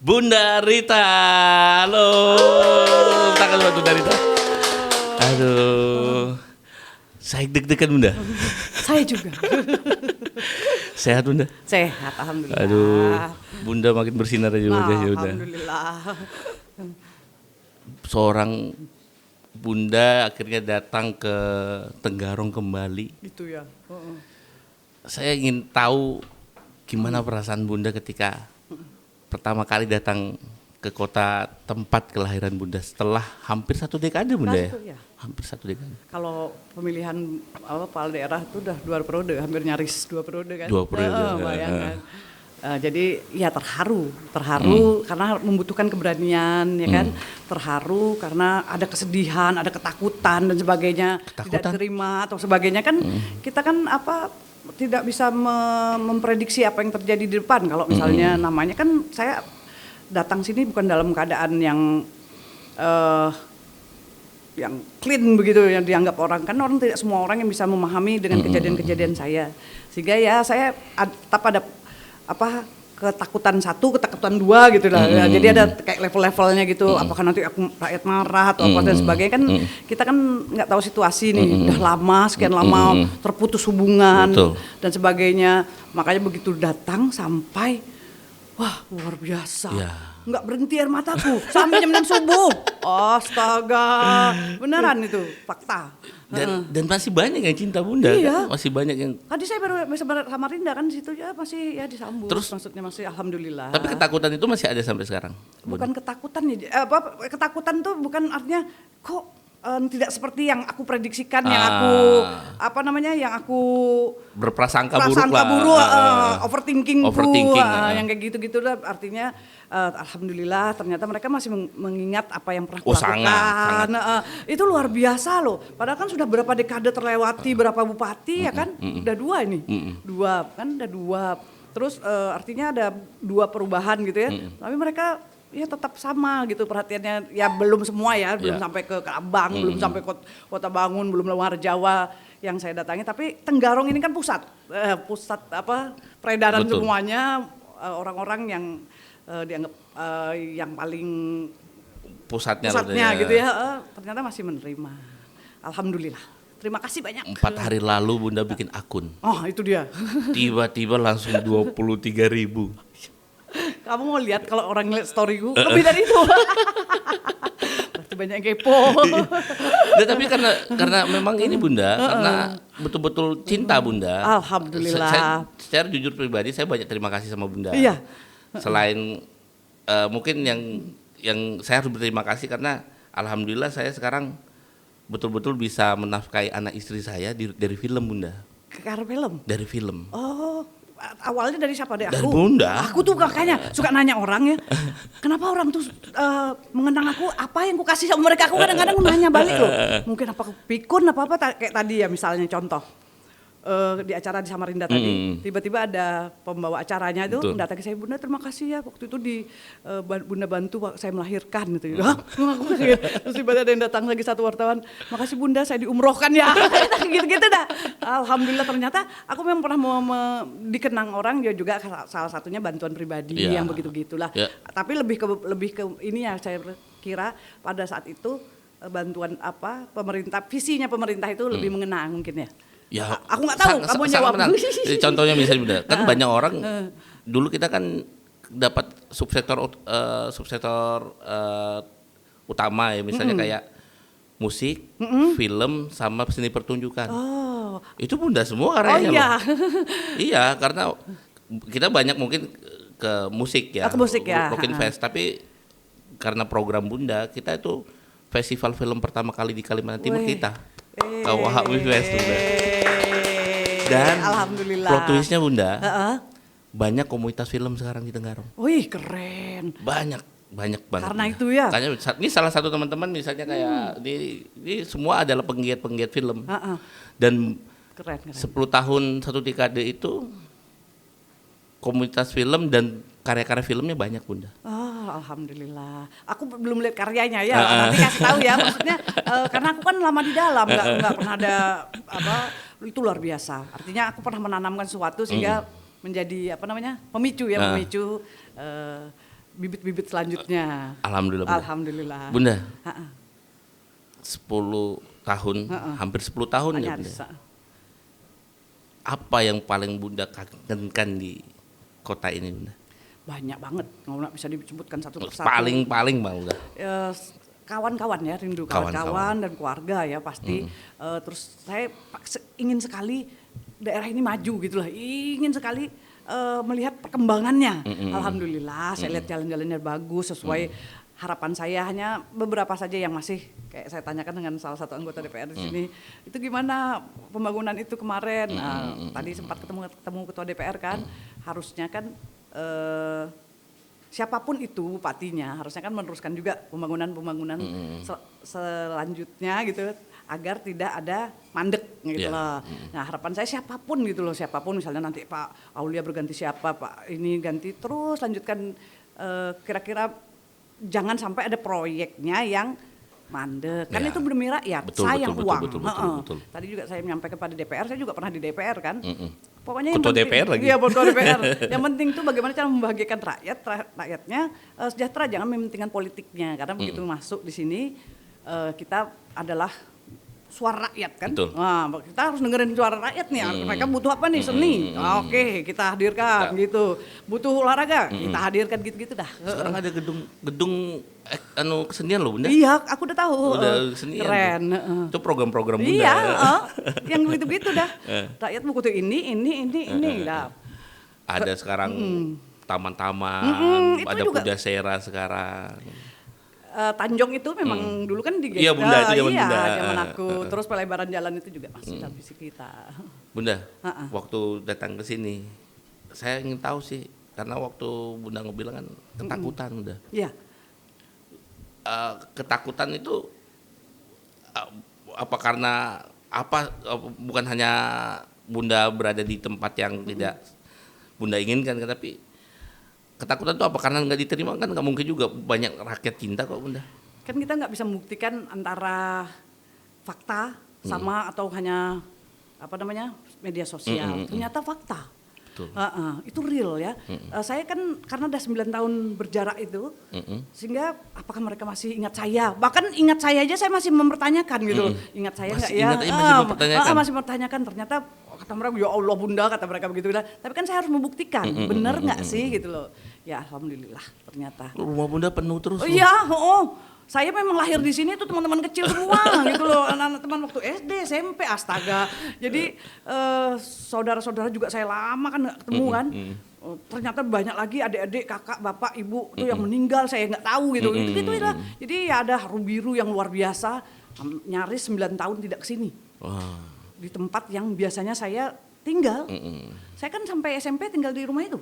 Bunda Rita. Halo. Tangan buat Bunda Rita. Aduh. Saya deg-degan Bunda. Saya juga. Sehat Bunda? Sehat, alhamdulillah. Aduh, Bunda makin bersinar aja wajahnya udah. Alhamdulillah. Seorang Bunda akhirnya datang ke Tenggarong kembali. Gitu ya. Saya ingin tahu gimana perasaan Bunda ketika pertama kali datang ke kota tempat kelahiran Bunda setelah hampir 1 dekade Bunda ya? Hampir 1 dekade. Kalau pemilihan kepala daerah itu udah 2 periode, hampir nyaris 2 periode kan. 2 periode. Bayangkan. Jadi ya terharu karena membutuhkan keberanian ya kan, terharu karena ada kesedihan, ada ketakutan dan sebagainya, tidak terima atau sebagainya kan. Kita kan tidak bisa memprediksi apa yang terjadi di depan. Kalau misalnya namanya kan saya datang sini bukan dalam keadaan yang clean begitu yang dianggap orang, kan orang tidak semua orang yang bisa memahami dengan kejadian-kejadian saya, sehingga ya saya tetap ada ketakutan 1, ketakutan 2 gitu lah. Jadi ada kayak level-levelnya gitu. Apakah nanti aku rakyat marah atau apa dan sebagainya kan kita kan nggak tahu situasi nih. Udah lama, sekian lama terputus hubungan dan sebagainya. Makanya begitu datang sampai wah luar biasa. Nggak berhenti air mataku sampai jam 6 subuh. Astaga, beneran itu fakta. Dan masih banyak yang cinta Bunda, kan? Masih banyak yang. Tadi saya baru sama Rinda kan di situ ya masih ya disambut. Terus maksudnya masih alhamdulillah. Tapi ketakutan itu masih ada sampai sekarang. Bukan ketakutan ya, ketakutan tuh bukan artinya kok tidak seperti yang aku prediksikan, yang aku yang aku berprasangka buruk, overthinking yang kayak gitu-gitu lah. Artinya alhamdulillah ternyata mereka masih mengingat apa yang pernah kulakukan. Sangat. Itu luar biasa loh. Padahal kan sudah berapa dekade terlewati, berapa bupati ya kan? Udah 2 ini. 2 kan udah 2. Terus artinya ada 2 perubahan gitu ya. Tapi mereka ya tetap sama gitu perhatiannya, ya belum semua ya, belum sampai ke Abang, belum sampai Kota Bangun, belum luar Jawa yang saya datangi, tapi Tenggarong ini kan pusat peredaran semuanya, orang-orang yang dianggap yang paling pusatnya gitu ya, ternyata masih menerima. Alhamdulillah. Terima kasih banyak. 4 hari lalu Bunda bikin akun. Oh itu dia. Tiba-tiba langsung 23.000. Kamu mau lihat kalau orang lihat story gue lebih dari itu. Berarti banyak yang kepo. Nah, tapi karena memang ini Bunda, karena betul-betul cinta Bunda. Alhamdulillah. Saya secara jujur pribadi saya banyak terima kasih sama Bunda. Iya. Selain mungkin yang saya harus berterima kasih karena alhamdulillah saya sekarang betul-betul bisa menafkahi anak istri saya dari film Bunda. Karena film? Dari film. Oh. Awalnya dari siapa deh? Dari Bunda. Aku tuh makanya suka nanya orang ya, kenapa orang tuh mengenang aku, apa yang ku kasih sama mereka, aku kadang-kadang nanya balik loh. Mungkin apa pikun apa kayak tadi ya misalnya contoh. Di acara di Samarinda tadi, tiba-tiba ada pembawa acaranya itu datang ke saya, Bunda terima kasih ya waktu itu Bunda bantu saya melahirkan gitu. Aku kaget. Terus tiba-tiba ada yang datang lagi satu wartawan, makasih Bunda saya diumrohkan ya. Gitu-gitu dah. Alhamdulillah ternyata aku memang pernah dikenang orang, dia juga salah satunya bantuan pribadi yang begitu-gitulah. Tapi lebih ke ini ya saya kira pada saat itu bantuan pemerintah, visinya pemerintah itu lebih mengenang mungkin ya. Ya, aku nggak tahu, kamu jawab. Contohnya misalnya Bunda, kan banyak orang dulu kita kan dapat subsektor utama ya, misalnya kayak musik, film, sama seni pertunjukan. Itu Bunda semua areanya loh. Iya, karena kita banyak mungkin ke musik ya, Rock Fest, tapi karena program Bunda kita itu festival film pertama kali di Kalimantan Timur kita. Kawah Fest Bunda. Dan alhamdulillah. Plot twistnya Bunda, banyak komunitas film sekarang di Tenggarong. Wih keren. Banyak banget. Karena itu ya. Makanya ini salah satu teman-teman misalnya kayak ini semua adalah penggiat film. Dan keren. 10 tahun 1 dekade itu komunitas film dan karya-karya filmnya banyak Bunda. Alhamdulillah. Aku belum lihat karyanya ya. Nanti kasih tahu ya. Maksudnya karena aku kan lama di dalam, nggak pernah ada itu luar biasa. Artinya aku pernah menanamkan sesuatu sehingga menjadi pemicu bibit-bibit selanjutnya? Alhamdulillah. Bunda. Alhamdulillah. Bunda, Ha-ha. 10 tahun, hampir 10 tahun ya Bunda. Apa yang paling Bunda kangenkan di kota ini Bunda? Banyak banget, nggak bisa disebutkan satu persatu. Paling Bang Bunda. Kawan-kawan ya, rindu kawan-kawan dan keluarga ya pasti. Terus saya ingin sekali daerah ini maju gitu lah, ingin sekali melihat perkembangannya. Alhamdulillah saya lihat jalan-jalannya bagus sesuai harapan saya. Hanya beberapa saja yang masih kayak saya tanyakan dengan salah satu anggota DPR di sini, itu gimana pembangunan itu kemarin. Tadi sempat ketemu ketua DPR kan, harusnya kan siapapun itu bupatinya harusnya kan meneruskan juga pembangunan selanjutnya gitu agar tidak ada mandek gitu loh. Nah harapan saya siapapun gitu loh, siapapun misalnya nanti Pak Aulia berganti siapa, Pak ini ganti terus lanjutkan, kira-kira jangan sampai ada proyeknya yang mandek. Kan itu demi rakyat, sayang uang. Betul. Tadi juga saya menyampaikan kepada DPR, saya juga pernah di DPR kan. Pokoknya ketua DPR lagi. Iya, ketua DPR. Yang penting tuh bagaimana cara membahagiakan rakyatnya sejahtera, jangan mementingkan politiknya. Karena begitu masuk di sini kita adalah suara rakyat kan. Nah, kita harus dengerin suara rakyat nih. Mereka butuh apa nih? Seni. Oke, kita hadirkan gitu. Butuh olahraga, kita hadirkan gitu-gitu dah. Sekarang ada gedung kesenian loh Bunda. Iya, aku udah tahu. Udah kesenian. Keren. Itu program-program Bunda. Iya, yang begitu-begitu dah. Rakyat butuh ini dah. Ada sekarang taman-taman, ada Pujasera sekarang. Tanjung itu memang dulu kan di Iya Bunda, itu zaman aku. Terus pelebaran jalan itu juga masih dalam visi kita. Bunda, waktu datang ke sini, saya ingin tahu sih, karena waktu Bunda ngebilang kan ketakutan Bunda. Iya. Ketakutan itu apa karena bukan hanya Bunda berada di tempat yang tidak Bunda inginkan, tapi ketakutan itu apa karena nggak diterima kan, nggak mungkin juga, banyak rakyat cinta kok Bunda. Kan kita nggak bisa membuktikan antara fakta sama atau hanya media sosial. Ternyata fakta. Itu real ya. Saya kan karena udah 9 tahun berjarak itu, sehingga apakah mereka masih ingat saya? Bahkan ingat saya aja saya masih mempertanyakan gitu. Ingat saya nggak ya? Masih mempertanyakan. Ternyata kata mereka, ya Allah Bunda, kata mereka begitu. Tapi kan saya harus membuktikan, benar nggak sih gitu loh. Ya alhamdulillah ternyata. Rumah Bunda penuh terus. Oh iya, saya memang lahir di sini tuh teman-teman kecil semua gitu loh, anak-anak teman waktu SD, SMP, astaga. Jadi saudara-saudara juga saya lama kan nggak ketemu kan. Ternyata banyak lagi adik-adik, kakak, bapak, ibu tuh yang meninggal saya nggak tahu gitu. Gitu lah. Jadi ya ada harum biru yang luar biasa. Nyaris 9 tahun tidak kesini. Di tempat yang biasanya saya tinggal. Saya kan sampai SMP tinggal di rumah itu.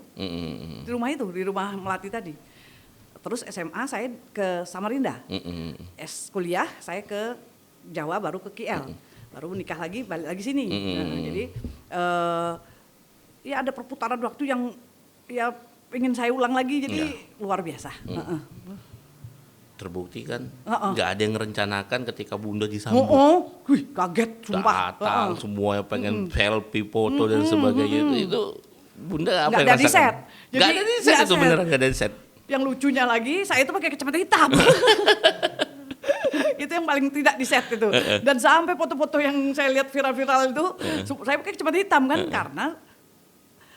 Di rumah Melati tadi. Terus SMA saya ke Samarinda. Kuliah saya ke Jawa, baru ke KL. Baru nikah lagi, balik lagi sini. Jadi ya ada perputaran waktu yang ya ingin saya ulang lagi, jadi luar biasa. Terbukti kan, nggak ada yang merencanakan ketika Bunda disambut. Wih, kaget, sumpah. Datang semuanya pengen selfie, foto dan sebagainya. Itu Bunda apa yang rasakan? Di set. Nggak ada di set itu, beneran nggak ada di set. Yang lucunya lagi, saya itu pakai kacamata hitam. Itu yang paling tidak di set itu. Dan sampai foto-foto yang saya lihat viral-viral itu, saya pakai kacamata hitam kan, karena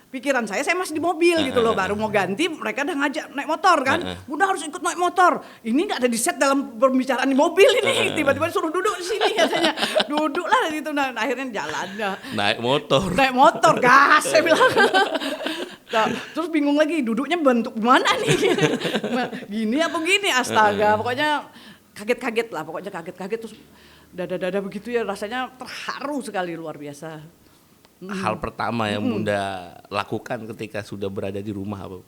pikiran saya masih di mobil gitu loh, baru mau ganti mereka udah ngajak naik motor kan. Bunda harus ikut naik motor. Ini nggak ada di set dalam pembicaraan di mobil ini. Tiba-tiba suruh duduk di sini katanya. Duduk lah gitu. Nah, akhirnya jalan. Naik motor, gas saya bilang. Nah, terus bingung lagi duduknya bentuk gimana nih? Gini apa gini? Astaga, pokoknya kaget-kaget lah. Pokoknya kaget-kaget terus dada-dada begitu ya, rasanya terharu sekali, luar biasa. Hal pertama yang Bunda lakukan ketika sudah berada di rumah apa?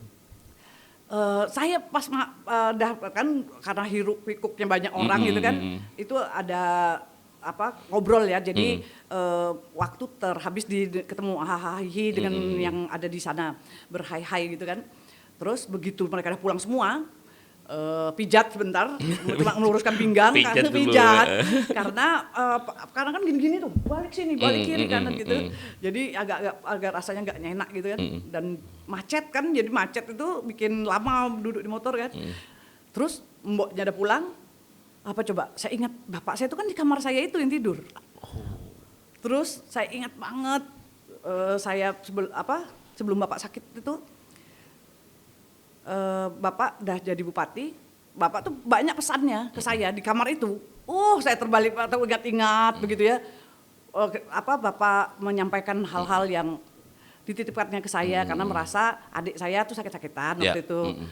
Saya pas kan karena hiruk pikuknya banyak orang gitu kan, itu ada ngobrol ya, jadi waktu terhabis ketemu hahaha dengan yang ada di sana, berhai-hai gitu kan. Terus begitu mereka udah pulang semua, pijat sebentar, cuma meluruskan pinggang, Pijat dulu. karena kan gini-gini tuh, balik sini, balik kiri kanan gitu, jadi agak rasanya nggak nyenak gitu kan, dan macet kan, jadi macet itu bikin lama duduk di motor kan, terus mboknya udah pulang, apa coba, saya ingat bapak saya itu kan di kamar saya itu yang tidur, terus saya ingat banget, sebelum bapak sakit itu. Bapak udah jadi bupati, bapak tuh banyak pesannya ke saya di kamar itu. Saya terbalik atau ingat-ingat begitu ya. Bapak menyampaikan hal-hal yang dititipkannya ke saya karena merasa adik saya tuh sakit-sakitan waktu itu.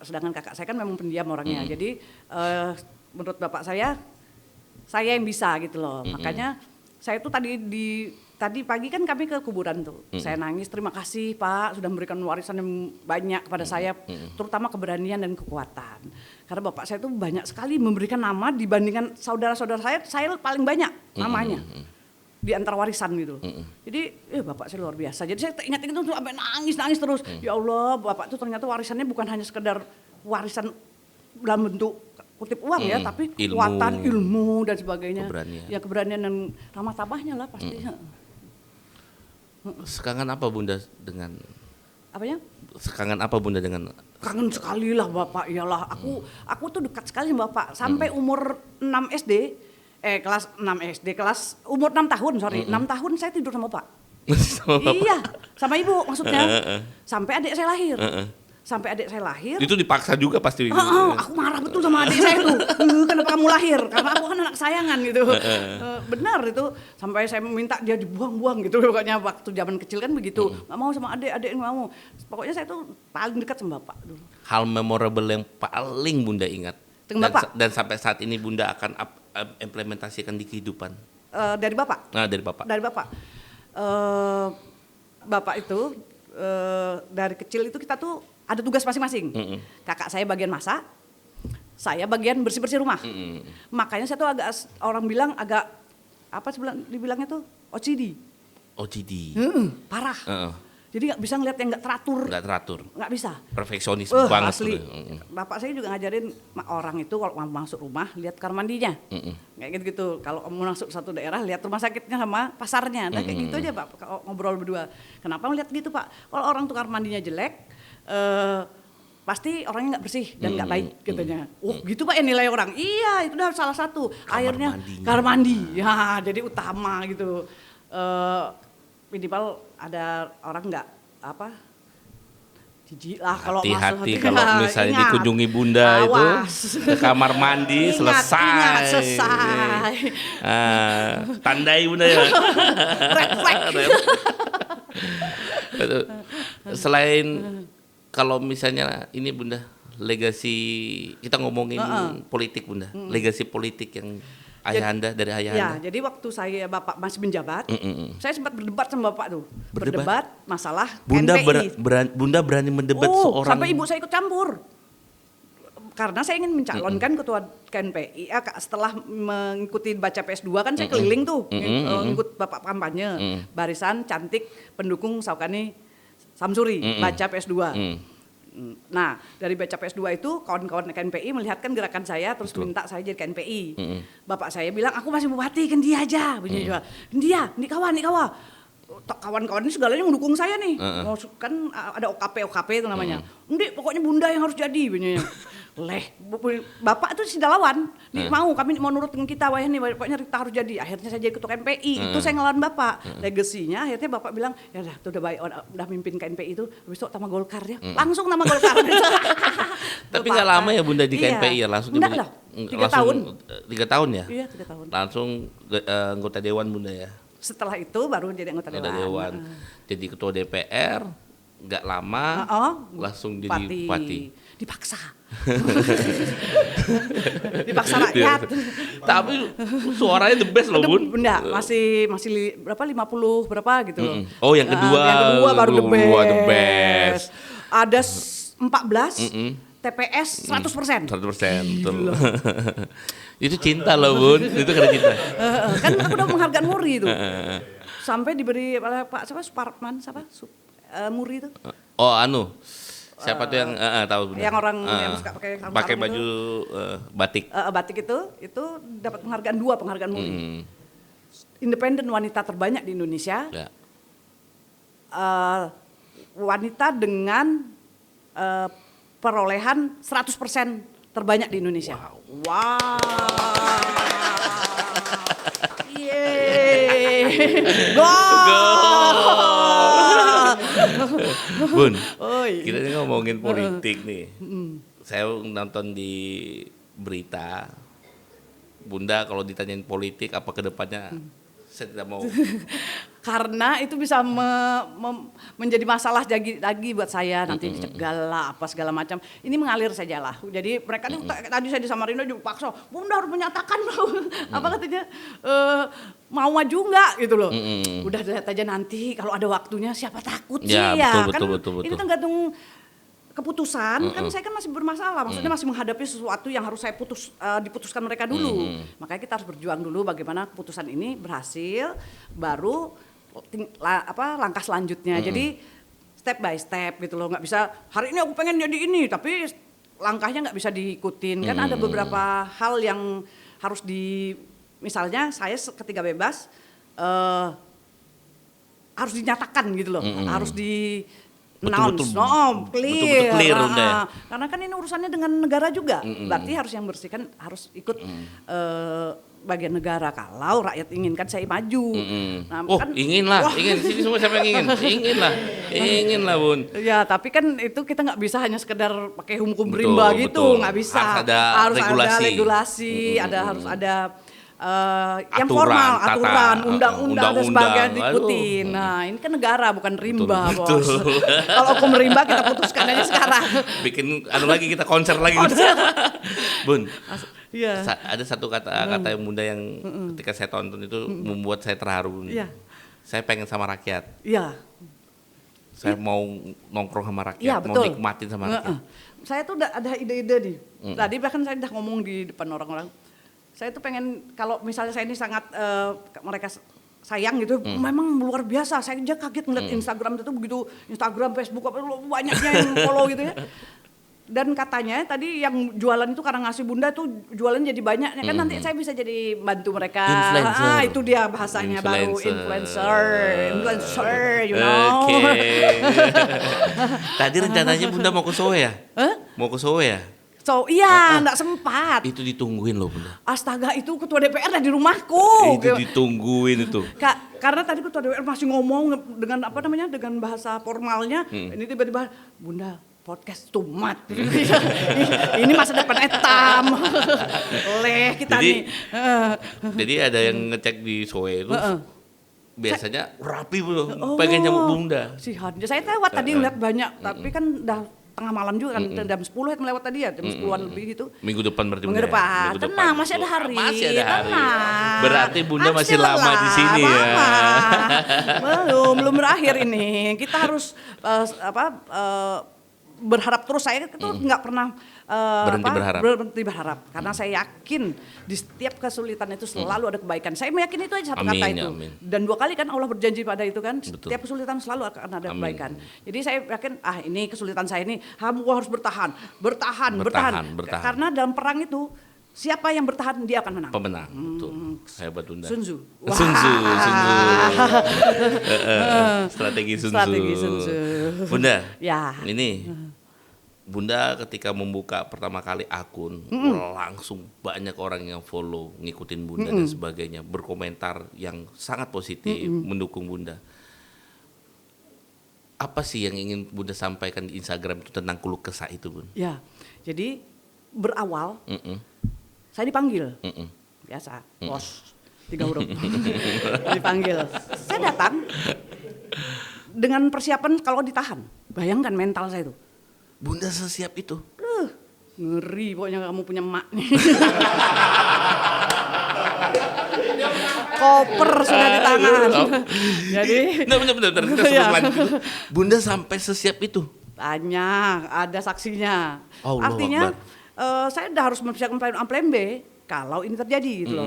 Sedangkan kakak saya kan memang pendiam orangnya. Jadi menurut bapak saya yang bisa gitu loh. Makanya saya tuh tadi pagi kan kami ke kuburan tuh, saya nangis, terima kasih Pak sudah memberikan warisan yang banyak kepada saya, terutama keberanian dan kekuatan. Karena bapak saya tuh banyak sekali memberikan nama dibandingkan saudara-saudara saya paling banyak namanya di antara warisan gitu. Jadi bapak saya luar biasa. Jadi saya ingat-ingat tuh sampai nangis terus. Ya Allah, bapak tuh ternyata warisannya bukan hanya sekedar warisan dalam bentuk kutip uang ya, tapi kekuatan, ilmu dan sebagainya. Keberanian dan ramah tamahnya lah pasti. Sekangen apa Bunda dengan apanya? Sekangen apa Bunda dengan? Kangen sekali lah Bapak, iyalah aku tuh dekat sekali sama Bapak sampai umur 6 SD, kelas 6 SD, umur 6 tahun, 6 tahun saya tidur sama Bapak. Sama Bapak? Iya, sama Ibu maksudnya. Sampai adik saya lahir. Itu dipaksa juga pasti. Aku marah betul sama adik saya tuh. Kenapa kamu lahir? Karena aku kan anak kesayangan gitu. Benar itu. Sampai saya minta dia dibuang-buang gitu. Pokoknya waktu zaman kecil kan begitu. Nggak mau sama adik nggak mau. Pokoknya saya tuh paling dekat sama Bapak dulu. Hal memorable yang paling Bunda ingat dan sampai saat ini Bunda akan implementasikan di kehidupan. Dari Bapak? Dari Bapak. Bapak itu dari kecil itu kita tuh ada tugas masing-masing. Kakak saya bagian masak, saya bagian bersih-bersih rumah. Makanya saya tuh orang bilang agak dibilangnya tuh OCD. Parah. Jadi nggak bisa ngeliat yang nggak teratur. Nggak bisa. Perfeksionis banget. Asli. Bapak saya juga ngajarin orang itu kalau mau masuk rumah lihat kamar mandinya. Kayak gitu. Kalau mau masuk satu daerah lihat rumah sakitnya sama pasarnya. Nah kayak gitu aja Pak. Kalau ngobrol berdua. Kenapa ngeliat gitu Pak? Kalau orang tuh kamar mandinya jelek, pasti orangnya nggak bersih dan nggak baik katanya. Gitu Pak ya nilai orang. Iya itu udah salah satu. Akhirnya kamar mandi. Ya jadi utama gitu. Minimal ada orang nggak jijik lah kalau masuk. Hati-hati kalau misalnya dikunjungi Bunda itu ke kamar mandi selesai. Tandai Bunda ya. Red flag. Selain kalau misalnya ini Bunda, legasi kita ngomongin politik Bunda, legasi politik yang dari ayah Anda. Ya, jadi waktu Bapak masih menjabat, saya sempat berdebat sama Bapak tuh. Berdebat masalah Bunda NPI. Bunda berani mendebat seorang. Sampai ibu saya ikut campur. Karena saya ingin mencalonkan ketua KNPI. Setelah mengikuti baca PS2 kan saya keliling tuh, ngikut Bapak kampanye. Barisan cantik pendukung Saukani Samsuri, baca PS2. Nah, dari baca PS2 itu kawan-kawan KNPI melihatkan gerakan saya terus minta saya jadi KNPI. Bapak saya bilang, aku masih bupati, ganti aja. Ganti kawan. Kawan-kawan ini segalanya mendukung saya nih. Kan ada OKP itu namanya. Pokoknya Bunda yang harus jadi. Bapak itu sidalawan. Kami mau nurut dengan kita, pokoknya Rita harus jadi. Akhirnya saya jadi ketua KNPI. Itu saya ngelawan Bapak. Legasinya akhirnya Bapak bilang, ya udah, itu udah baik, udah mimpin KNPI itu, habis itu nama Golkar ya. Langsung nama Golkar. Tapi nggak lama ya Bunda di KNPI ya langsung. Enggak lah, 3 tahun. 3 tahun ya? Iya 3 tahun. Langsung anggota Dewan Bunda ya? Setelah itu baru jadi anggota Dewan. Jadi ketua DPR, nggak lama langsung jadi bupati. Dipaksa. Dipaksa rakyat. Tapi suaranya the best loh Bun. Bunda masih berapa 50 berapa gitu loh. Oh yang kedua. Yang kedua baru the best. Ada 14. TPS 100%. 100%. Betul. Itu cinta loh Bun, itu karena cinta. Kan aku udah menghargaan Muri itu. Sampai diberi oleh Pak Suparman Muri itu. Siapa tuh yang tahu benar? Yang orang yang suka pakai baju batik. Batik itu dapat penghargaan 2 penghargaan Muly. Independen wanita terbanyak di Indonesia. Ya. Wanita dengan perolehan 100% terbanyak di Indonesia. Wow. Yeay. Go. Bun, kita ini ngomongin politik nih. Saya nonton di berita, Bunda kalau ditanyain politik apa ke depannya, saya tidak mau. Karena itu bisa menjadi masalah lagi buat saya, nanti dicegal lah apa segala macam. Ini mengalir saja lah. Jadi mereka tadi saya di Samarinda juga paksa, Bunda harus menyatakan apa katanya mau maju nggak gitu loh. Udah lihat aja nanti kalau ada waktunya, siapa takut sih ya. Betul. Ini tergantung keputusan. Kan saya kan masih bermasalah, maksudnya masih menghadapi sesuatu yang harus saya diputuskan mereka dulu. Makanya kita harus berjuang dulu bagaimana keputusan ini berhasil, baru langkah selanjutnya. Jadi step by step gitu loh, nggak bisa hari ini aku pengen jadi ini tapi langkahnya nggak bisa diikutin. Kan ada beberapa hal yang harus misalnya saya ketika bebas harus dinyatakan gitu loh, harus di announce, clear. Karena kan ini urusannya dengan negara juga, berarti harus yang bersihkan harus ikut bagian negara. Kalau rakyat inginkan saya maju. Nah, kan, ingin sini semua siapa yang ingin lah Bun. Ya tapi kan itu kita nggak bisa hanya sekedar pakai hukum rimba gitu, nggak bisa. Harus ada regulasi, harus ada yang formal, aturan, undang-undang dan sebagainya diikutin. Nah ini kan negara bukan rimba, bos. Kalau hukum rimba kita putuskan aja sekarang. Bikin lagi kita konser lagi. Bun, ada satu kata yang Bunda yang ketika saya tonton itu membuat saya terharu. Saya pengen sama rakyat. Saya mau nongkrong sama rakyat, mau nikmatin sama rakyat. Saya tuh udah ada ide-ide nih. Tadi bahkan saya udah ngomong di depan orang-orang. Saya tuh pengen kalau misalnya saya ini sangat mereka sayang gitu, memang luar biasa. Saya aja kaget ngeliat Instagram itu begitu, Instagram, Facebook apa banyaknya yang follow gitu ya. Dan katanya tadi yang jualan itu karena ngasih Bunda tuh jualan jadi banyak, kan nanti saya bisa jadi bantu mereka. Itu dia bahasanya baru influencer, you know. Tadi rencananya Bunda mau ke Soe ya? Mau ke Soe ya? Enggak sempat. Itu ditungguin loh Bunda. Astaga, itu ketua DPR ada di rumahku. Itu ditungguin itu. Karena tadi ketua DPR masih ngomong dengan dengan bahasa formalnya. Ini tiba-tiba, Bunda podcast tumat. Ini masa depan etam. Kita nih. Jadi ada yang ngecek di Soe itu. Biasanya rapi bro, pengen nyambut Bunda. Saya lewat tadi ngeliat banyak, tapi kan udah tengah malam juga kan, jam 10 melewat tadi ya, jam 10-an lebih gitu. Minggu depan berarti Minggu depan. Tenang, masih ada hari. Tenang. Berarti Bunda masih lama di sini ya. Belum berakhir ini. Kita harus berharap terus. Saya itu nggak pernah berhenti berharap karena saya yakin di setiap kesulitan itu selalu ada kebaikan. Saya meyakini itu aja satu kata itu. Dan 2 kali kan Allah berjanji pada itu kan. Setiap kesulitan selalu akan ada kebaikan. Jadi saya yakin ini kesulitan saya ini kamu harus bertahan. Karena dalam perang itu siapa yang bertahan dia akan menang. Pemenang. Betul. Hebat Bunda. Sun Tzu. Strategi Sun Tzu. Bunda. Ya. Ini Bunda ketika membuka pertama kali akun, langsung banyak orang yang follow, ngikutin Bunda dan sebagainya, berkomentar yang sangat positif, mendukung Bunda. Apa sih yang ingin Bunda sampaikan di Instagram itu tentang keluh kesah itu, Bun? Ya, jadi berawal, saya dipanggil, biasa, bos, 3 huruf, dipanggil. Saya datang dengan persiapan kalau ditahan, bayangkan mental saya itu. Bunda sesiap itu? Ngeri pokoknya kamu punya emak nih. Koper sudah di tangan. Jadi benar. Kita sebelum lanjut. Bunda sampai sesiap itu? Banyak, ada saksinya. Artinya saya udah harus mempersiapkan plan B kalau ini terjadi gitu loh.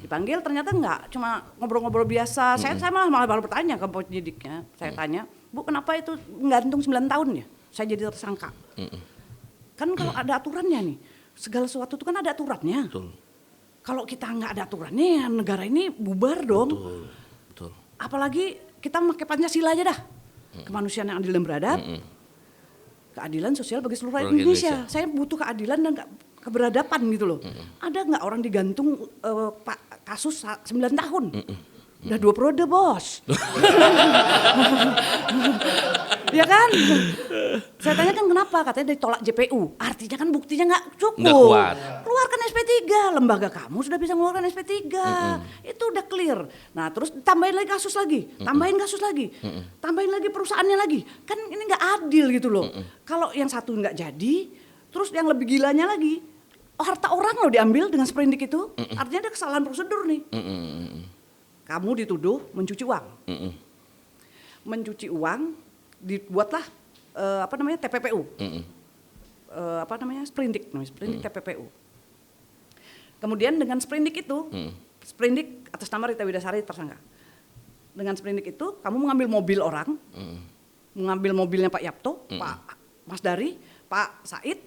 Dipanggil ternyata enggak, cuma ngobrol-ngobrol biasa. Saya malah baru bertanya ke penyidiknya. Saya tanya, Bu kenapa itu gantung 9 tahun ya? saya jadi tersangka. Kan kalau ada aturannya nih, segala sesuatu itu kan ada aturannya. Betul. Kalau kita nggak ada aturannya, ya negara ini bubar dong. Betul. Apalagi kita pakai Pancasila aja dah. Kemanusiaan yang adil dan beradab, keadilan sosial bagi seluruh rakyat Indonesia. Saya butuh keadilan dan keberadaban gitu loh. Ada nggak orang digantung kasus 9 tahun? Udah 2 periode, Bos. Ya kan? Saya tanya kan kenapa? Katanya ditolak JPU. Artinya kan buktinya nggak cukup. Nggak kuat. Keluarkan SP3. Lembaga kamu sudah bisa mengeluarkan SP3. Itu udah clear. Nah terus tambahin lagi kasus lagi. Tambahin kasus lagi. Tambahin lagi perusahaannya lagi. Kan ini nggak adil gitu loh. Kalau yang satu nggak jadi, terus yang lebih gilanya lagi, harta orang loh diambil dengan sprindik itu. Artinya ada kesalahan prosedur nih. Kamu dituduh mencuci uang. Mencuci uang, dibuatlah TPPU. Sprindik TPPU. Kemudian dengan sprindik itu, sprindik atas nama Rita Widasari tersangka. Dengan sprindik itu, kamu mengambil mobil orang, mengambil mobilnya Pak Yapto, Pak Mas Dari, Pak Said,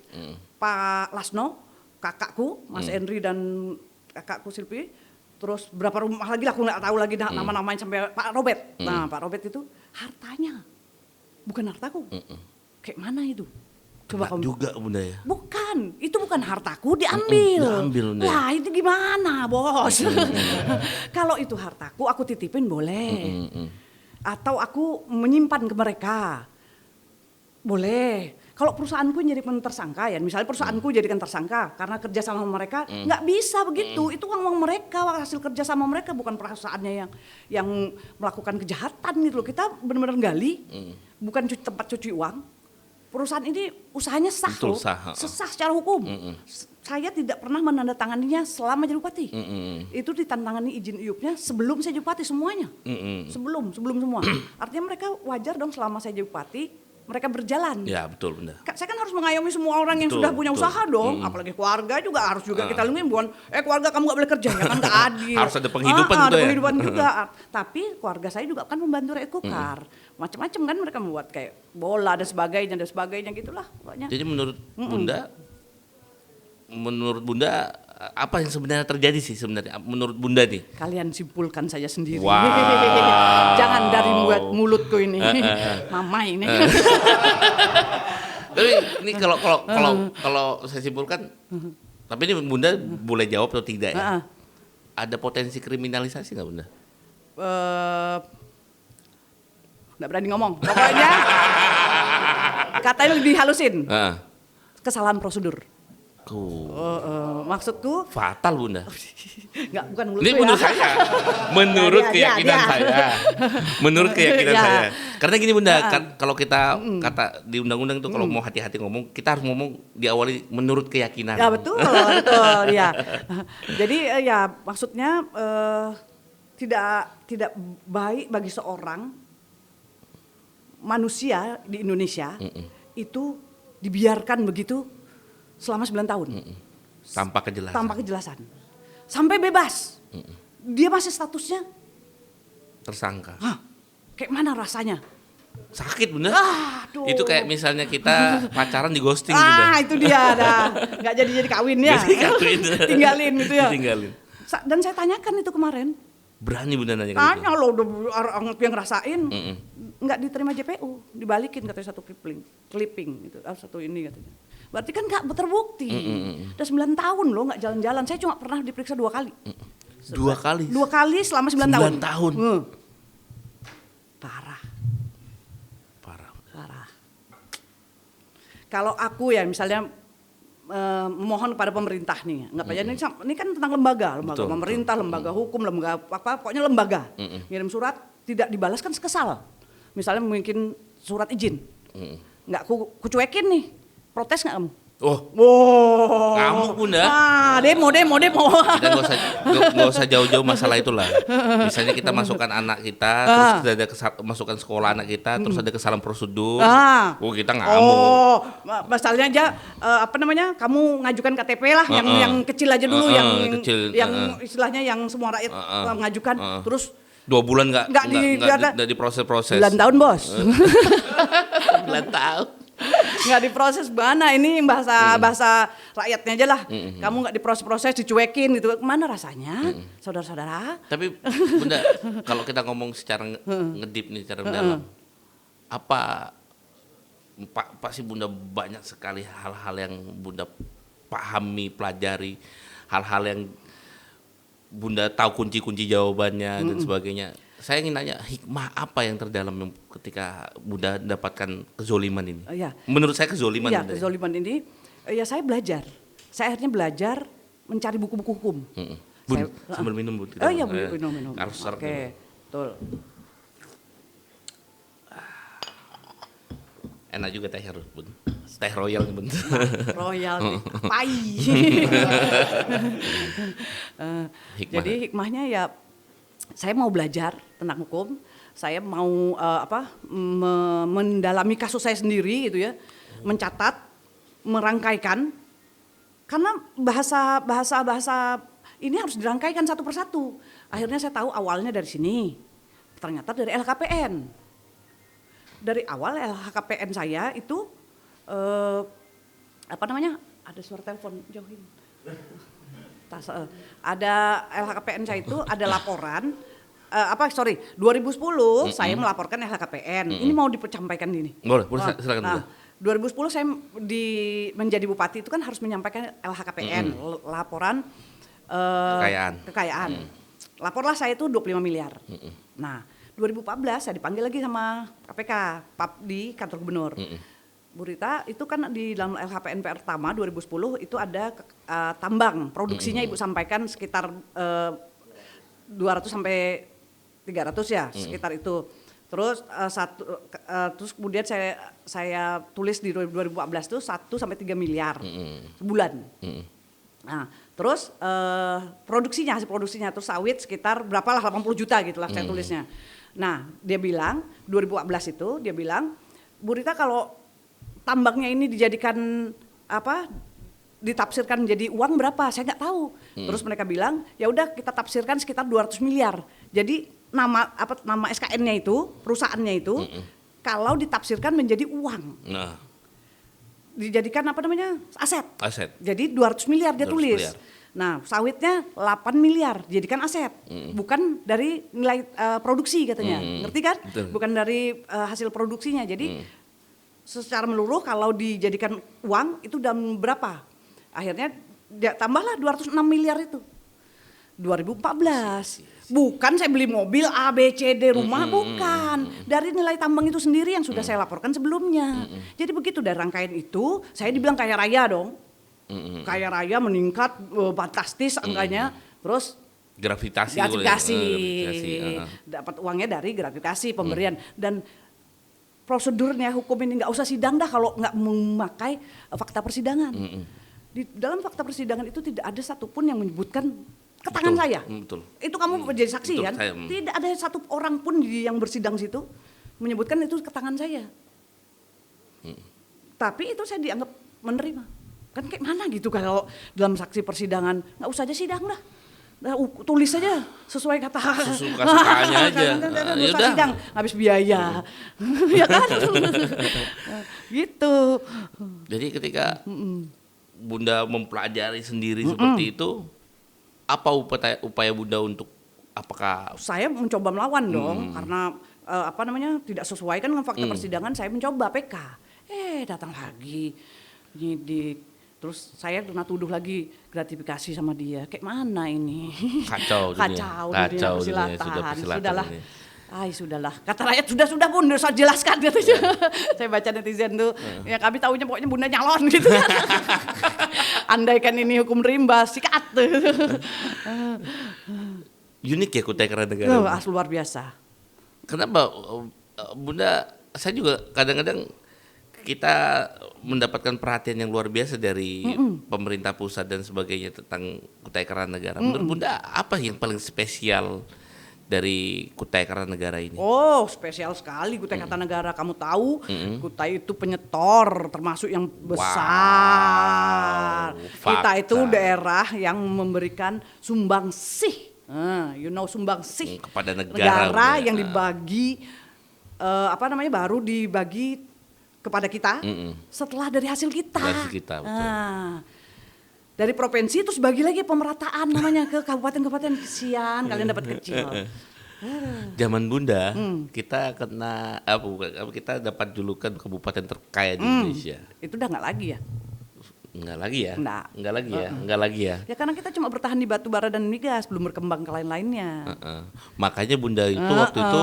Pak Lasno, kakakku, Mas Henry dan kakakku Silpi. Terus berapa rumah lagi lah, aku nggak tahu lagi nama-namanya sampai Pak Robert. Nah Pak Robert itu hartanya, bukan hartaku. Kayak mana itu? Coba kamu juga Bunda ya? Bukan, itu bukan hartaku diambil. Wah itu gimana bos? Kalau itu hartaku aku titipin boleh. Atau aku menyimpan ke mereka. Boleh. Kalau perusahaanku jadikan tersangka ya, misalnya perusahaanku jadikan tersangka karena kerja sama mereka, nggak bisa begitu. Itu uang mereka, hasil kerja sama mereka, bukan perusahaannya yang melakukan kejahatan gitu loh. Kita benar-benar gali, bukan tempat cuci uang. Perusahaan ini usahanya sah loh, sah secara hukum. Saya tidak pernah menandatanganinya selama jadi bupati. Itu ditantangani izin IUP-nya sebelum saya jadi bupati semuanya. Sebelum semua. Artinya mereka wajar dong selama saya jadi bupati. Mereka berjalan. Ya betul Bunda. Saya kan harus mengayomi semua orang yang sudah punya usaha dong. Apalagi keluarga juga harus juga kita lindungi. Bukan, keluarga kamu gak boleh kerja, ya kan gak adil. Harus ada penghidupan gitu ada ya. penghidupan juga. Tapi keluarga saya juga kan membantu rakyat Kukar. Macam-macam kan mereka membuat kayak bola dan sebagainya gitulah pokoknya. Jadi menurut Bunda apa yang sebenarnya terjadi sih sebenarnya menurut Bunda nih? Kalian simpulkan saja sendiri. Wow. Jangan dari mulutku ini. Mama ini. Tapi ini kalau saya simpulkan, tapi ini Bunda boleh jawab atau tidak ya? Ada potensi kriminalisasi nggak Bunda? Nggak berani ngomong. Pokoknya katanya lebih halusin. Kesalahan prosedur. Maksudku fatal Bunda. Enggak, bukan menurut ini menurut saya. Menurut keyakinan saya. Menurut keyakinan saya. Karena gini Bunda, kalau kita kata di undang-undang itu kalau mau hati-hati ngomong, kita harus ngomong diawali menurut keyakinan. Ya betul ya. Jadi ya maksudnya tidak baik bagi seorang manusia di Indonesia itu dibiarkan begitu selama 9 tahun. Tanpa kejelasan. Sampai bebas. Dia masih statusnya tersangka. Kayak mana rasanya? Sakit Bunda. Aduh. Itu kayak misalnya kita pacaran di ghosting Bunda. Itu dia dah. Enggak jadi kawin ya. Tinggalin itu ya. Tinggalin. Dan saya tanyakan itu kemarin. Berani Bunda nanya Tanya loh, orang yang ngerasain. Nggak diterima JPU, dibalikin katanya satu clipping gitu, satu ini katanya. Berarti kan nggak terbukti. Udah 9 tahun loh nggak jalan-jalan. Saya cuma pernah diperiksa 2 kali. 2 kali? 2 kali selama 9 tahun. 9 tahun? Parah. Kalau aku ya misalnya mohon kepada pemerintah nih, nggak apa ini kan tentang lembaga betul, pemerintah, lembaga hukum, lembaga apa, pokoknya lembaga. Ngirim surat tidak dibalas kan kesal. Misalnya mungkin surat izin, nggak kucuekin nih, protes nggak kamu? Kamu Bunda. Demo. Kita nggak usah jauh-jauh masalah itulah. Misalnya kita masukkan anak kita, terus ada masukkan sekolah anak kita, terus ada kesalahan prosedur. Kita ngamuk. Masalahnya aja kamu ngajukan KTP lah, yang kecil aja dulu, yang istilahnya yang semua rakyat mengajukan, terus 2 bulan nggak diproses-proses. 9 tahun bos. 9 tahun. Nggak diproses mana ini bahasa rakyatnya aja lah. Kamu nggak diproses-proses, dicuekin gitu. Mana rasanya, saudara-saudara? Tapi Bunda, kalau kita ngomong secara ngedip nih, secara mendalam, apa pasti Bunda banyak sekali hal-hal yang Bunda pahami, pelajari, hal-hal yang Bunda tahu kunci-kunci jawabannya dan sebagainya. Saya ingin nanya, hikmah apa yang terdalam ketika Bunda dapatkan kezoliman ini? Menurut saya kezoliman. Iya, kezoliman ini, ya saya belajar. Saya akhirnya belajar mencari buku-buku hukum. Bun, sambil minum Bun. Oh iya, minum. Oke, betul. Enak juga teh Bun. Teh royal Bun. Royal, pai. Jadi hikmahnya ya, saya mau belajar tentang hukum, saya mau mendalami kasus saya sendiri gitu ya, mencatat, merangkaikan, karena bahasa ini harus dirangkaikan satu persatu. Akhirnya saya tahu awalnya dari sini, ternyata dari LHKPN. Dari awal LHKPN saya itu ada suara telepon, jauhin. Ada LHKPN saya itu ada laporan 2010 saya melaporkan LHKPN. Ini mau disampaikan ini. Boleh silakan. 2010 saya menjadi bupati itu kan harus menyampaikan LHKPN, laporan kekayaan. Laporlah saya itu 25 miliar. Nah, 2014 saya dipanggil lagi sama KPK di kantor gubernur. Bu Rita, itu kan di dalam LHKPN pertama 2010 itu ada tambang, produksinya Ibu sampaikan sekitar 200 sampai 300 ya, sekitar itu. Terus terus kemudian saya tulis di 2014 itu 1 sampai 3 miliar sebulan. Nah, terus hasil produksinya terus sawit sekitar berapalah 80 juta gitulah saya tulisnya. Nah, dia bilang 2014 itu dia bilang, Bu Rita kalau tambangnya ini dijadikan ditafsirkan menjadi uang berapa? Saya nggak tahu. Terus mereka bilang, ya udah kita tafsirkan sekitar 200 miliar. Jadi nama SKN-nya itu, perusahaannya itu, kalau ditafsirkan menjadi uang. Nah. Dijadikan aset. Jadi 200 miliar dia tulis. Miliar. Nah, sawitnya 8 miliar, jadikan aset. Bukan dari nilai produksi katanya. Ngerti kan? Betul. Bukan dari hasil produksinya. Jadi secara menyeluruh kalau dijadikan uang itu udah berapa? Akhirnya tambahlah 206 miliar itu. 2014. Bukan saya beli mobil A, B, C, D rumah, bukan. Dari nilai tambang itu sendiri yang sudah saya laporkan sebelumnya. Jadi begitu dari rangkaian itu, saya dibilang kaya raya dong. Kaya raya meningkat fantastis angkanya. Terus gratifikasi. Dapat uangnya dari gratifikasi pemberian dan prosedurnya hukum ini nggak usah sidang dah kalau nggak memakai fakta persidangan. Di dalam fakta persidangan itu tidak ada satupun yang menyebutkan ke tangan saya. Betul. Itu kamu menjadi saksi kan? Tidak ada satu orang pun yang bersidang situ menyebutkan itu ke tangan saya. Tapi itu saya dianggap menerima. Kan kayak mana gitu kalau dalam saksi persidangan nggak usah aja sidang dah. Tulis saja sesuai kata suka-sukanya aja. Ya udah sidang habis biaya. Ya kan? Gitu. Jadi ketika Bunda mempelajari sendiri seperti itu, apa upaya Bunda untuk apakah saya mencoba melawan dong karena tidak sesuai kan dengan fakta persidangan, saya mencoba PK. Datang lagi nyidik. Terus saya kena tuduh lagi gratifikasi sama dia. Kayak mana ini? Kacau dunia persilatan. Sudahlah. Sudahlah. Kata rakyat sudah Bun, saya jelaskan katanya. Saya baca netizen tuh. Ya kami tahunya pokoknya Bunda nyalon gitu. Andaikan ini hukum rimba, sikat. Unik ya Kutai Kartanegara. Luar biasa. Kenapa Bunda? Saya juga kadang-kadang kita mendapatkan perhatian yang luar biasa dari pemerintah pusat dan sebagainya tentang Kutai Kartanegara. Menurut Bunda apa yang paling spesial dari Kutai Kartanegara ini? Oh, spesial sekali Kutai Kartanegara. Kamu tahu, Kutai itu penyetor termasuk yang besar. Kita itu daerah yang memberikan sumbangsih. Sumbangsih kepada negara yang dibagi baru dibagi kepada kita setelah dari hasil kita. Dari kita, betul. Dari provinsi terus bagi lagi pemerataan namanya ke kabupaten-kabupaten. Kesian kalian dapat kecil. Zaman Bunda kita kita dapat julukan kabupaten terkaya di Indonesia. Itu udah nggak lagi ya? Enggak lagi ya? Nggak. Enggak lagi ya? Ya karena kita cuma bertahan di batu bara dan migas, belum berkembang ke lain-lainnya. Makanya Bunda itu waktu itu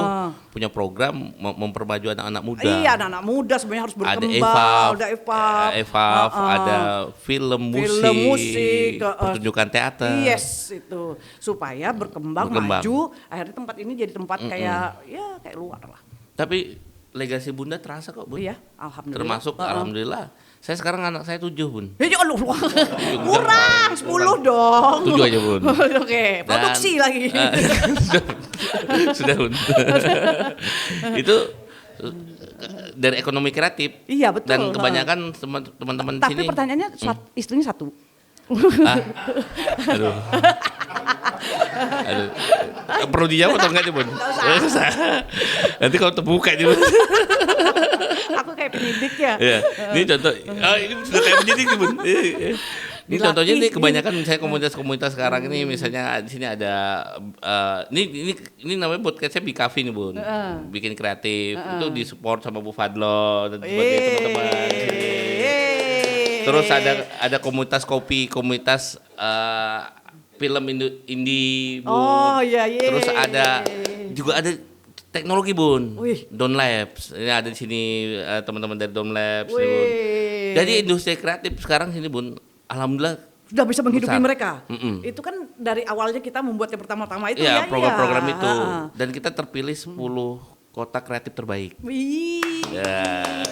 punya program mempermaju anak-anak muda. Iya, anak-anak muda sebenarnya harus berkembang. Ada EVAF, ada film musik, pertunjukan teater. Yes, itu supaya berkembang, maju. Akhirnya tempat ini jadi tempat kayak luar lah. Tapi legasi Bunda terasa kok, Bun. Iya, alhamdulillah. Termasuk alhamdulillah. Saya sekarang anak saya 7, Bun. Ya Allah, kurang 10 dong. 7 aja, Bun. Oke, produksi lagi. Sudah, Bun. Itu dari ekonomi kreatif. Iya, betul. Dan kebanyakan teman-teman di sini. Tapi pertanyaannya istrinya 1. Aduh. Perlu dijawab atau enggak, Bun? Enggak usah. Nanti kalau terbuka nih, Bun. Aku kayak penyidik ya. Iya. Ini contoh, ini sudah kayak penyidik nih, Bun. Ini contohnya nih kebanyakan saya komunitas-komunitas sekarang ini misalnya di sini ada ini namanya podcastnya Bikafi nih, Bun. Bikin kreatif itu disupport sama Bu Fadlo dan sebagainya teman-teman. Terus ada komunitas kopi, komunitas film indie, Bun. Oh iya. Terus juga ada teknologi, Bun. Don Labs. Ini ada di sini teman-teman dari Don Labs, nih, Bun. Jadi industri kreatif sekarang sini, Bun, alhamdulillah sudah bisa menghidupi besar. Mereka. Itu kan dari awalnya kita membuat yang pertama-tama itu ya. Program-program itu. Dan kita terpilih 10 kota kreatif terbaik. Ya.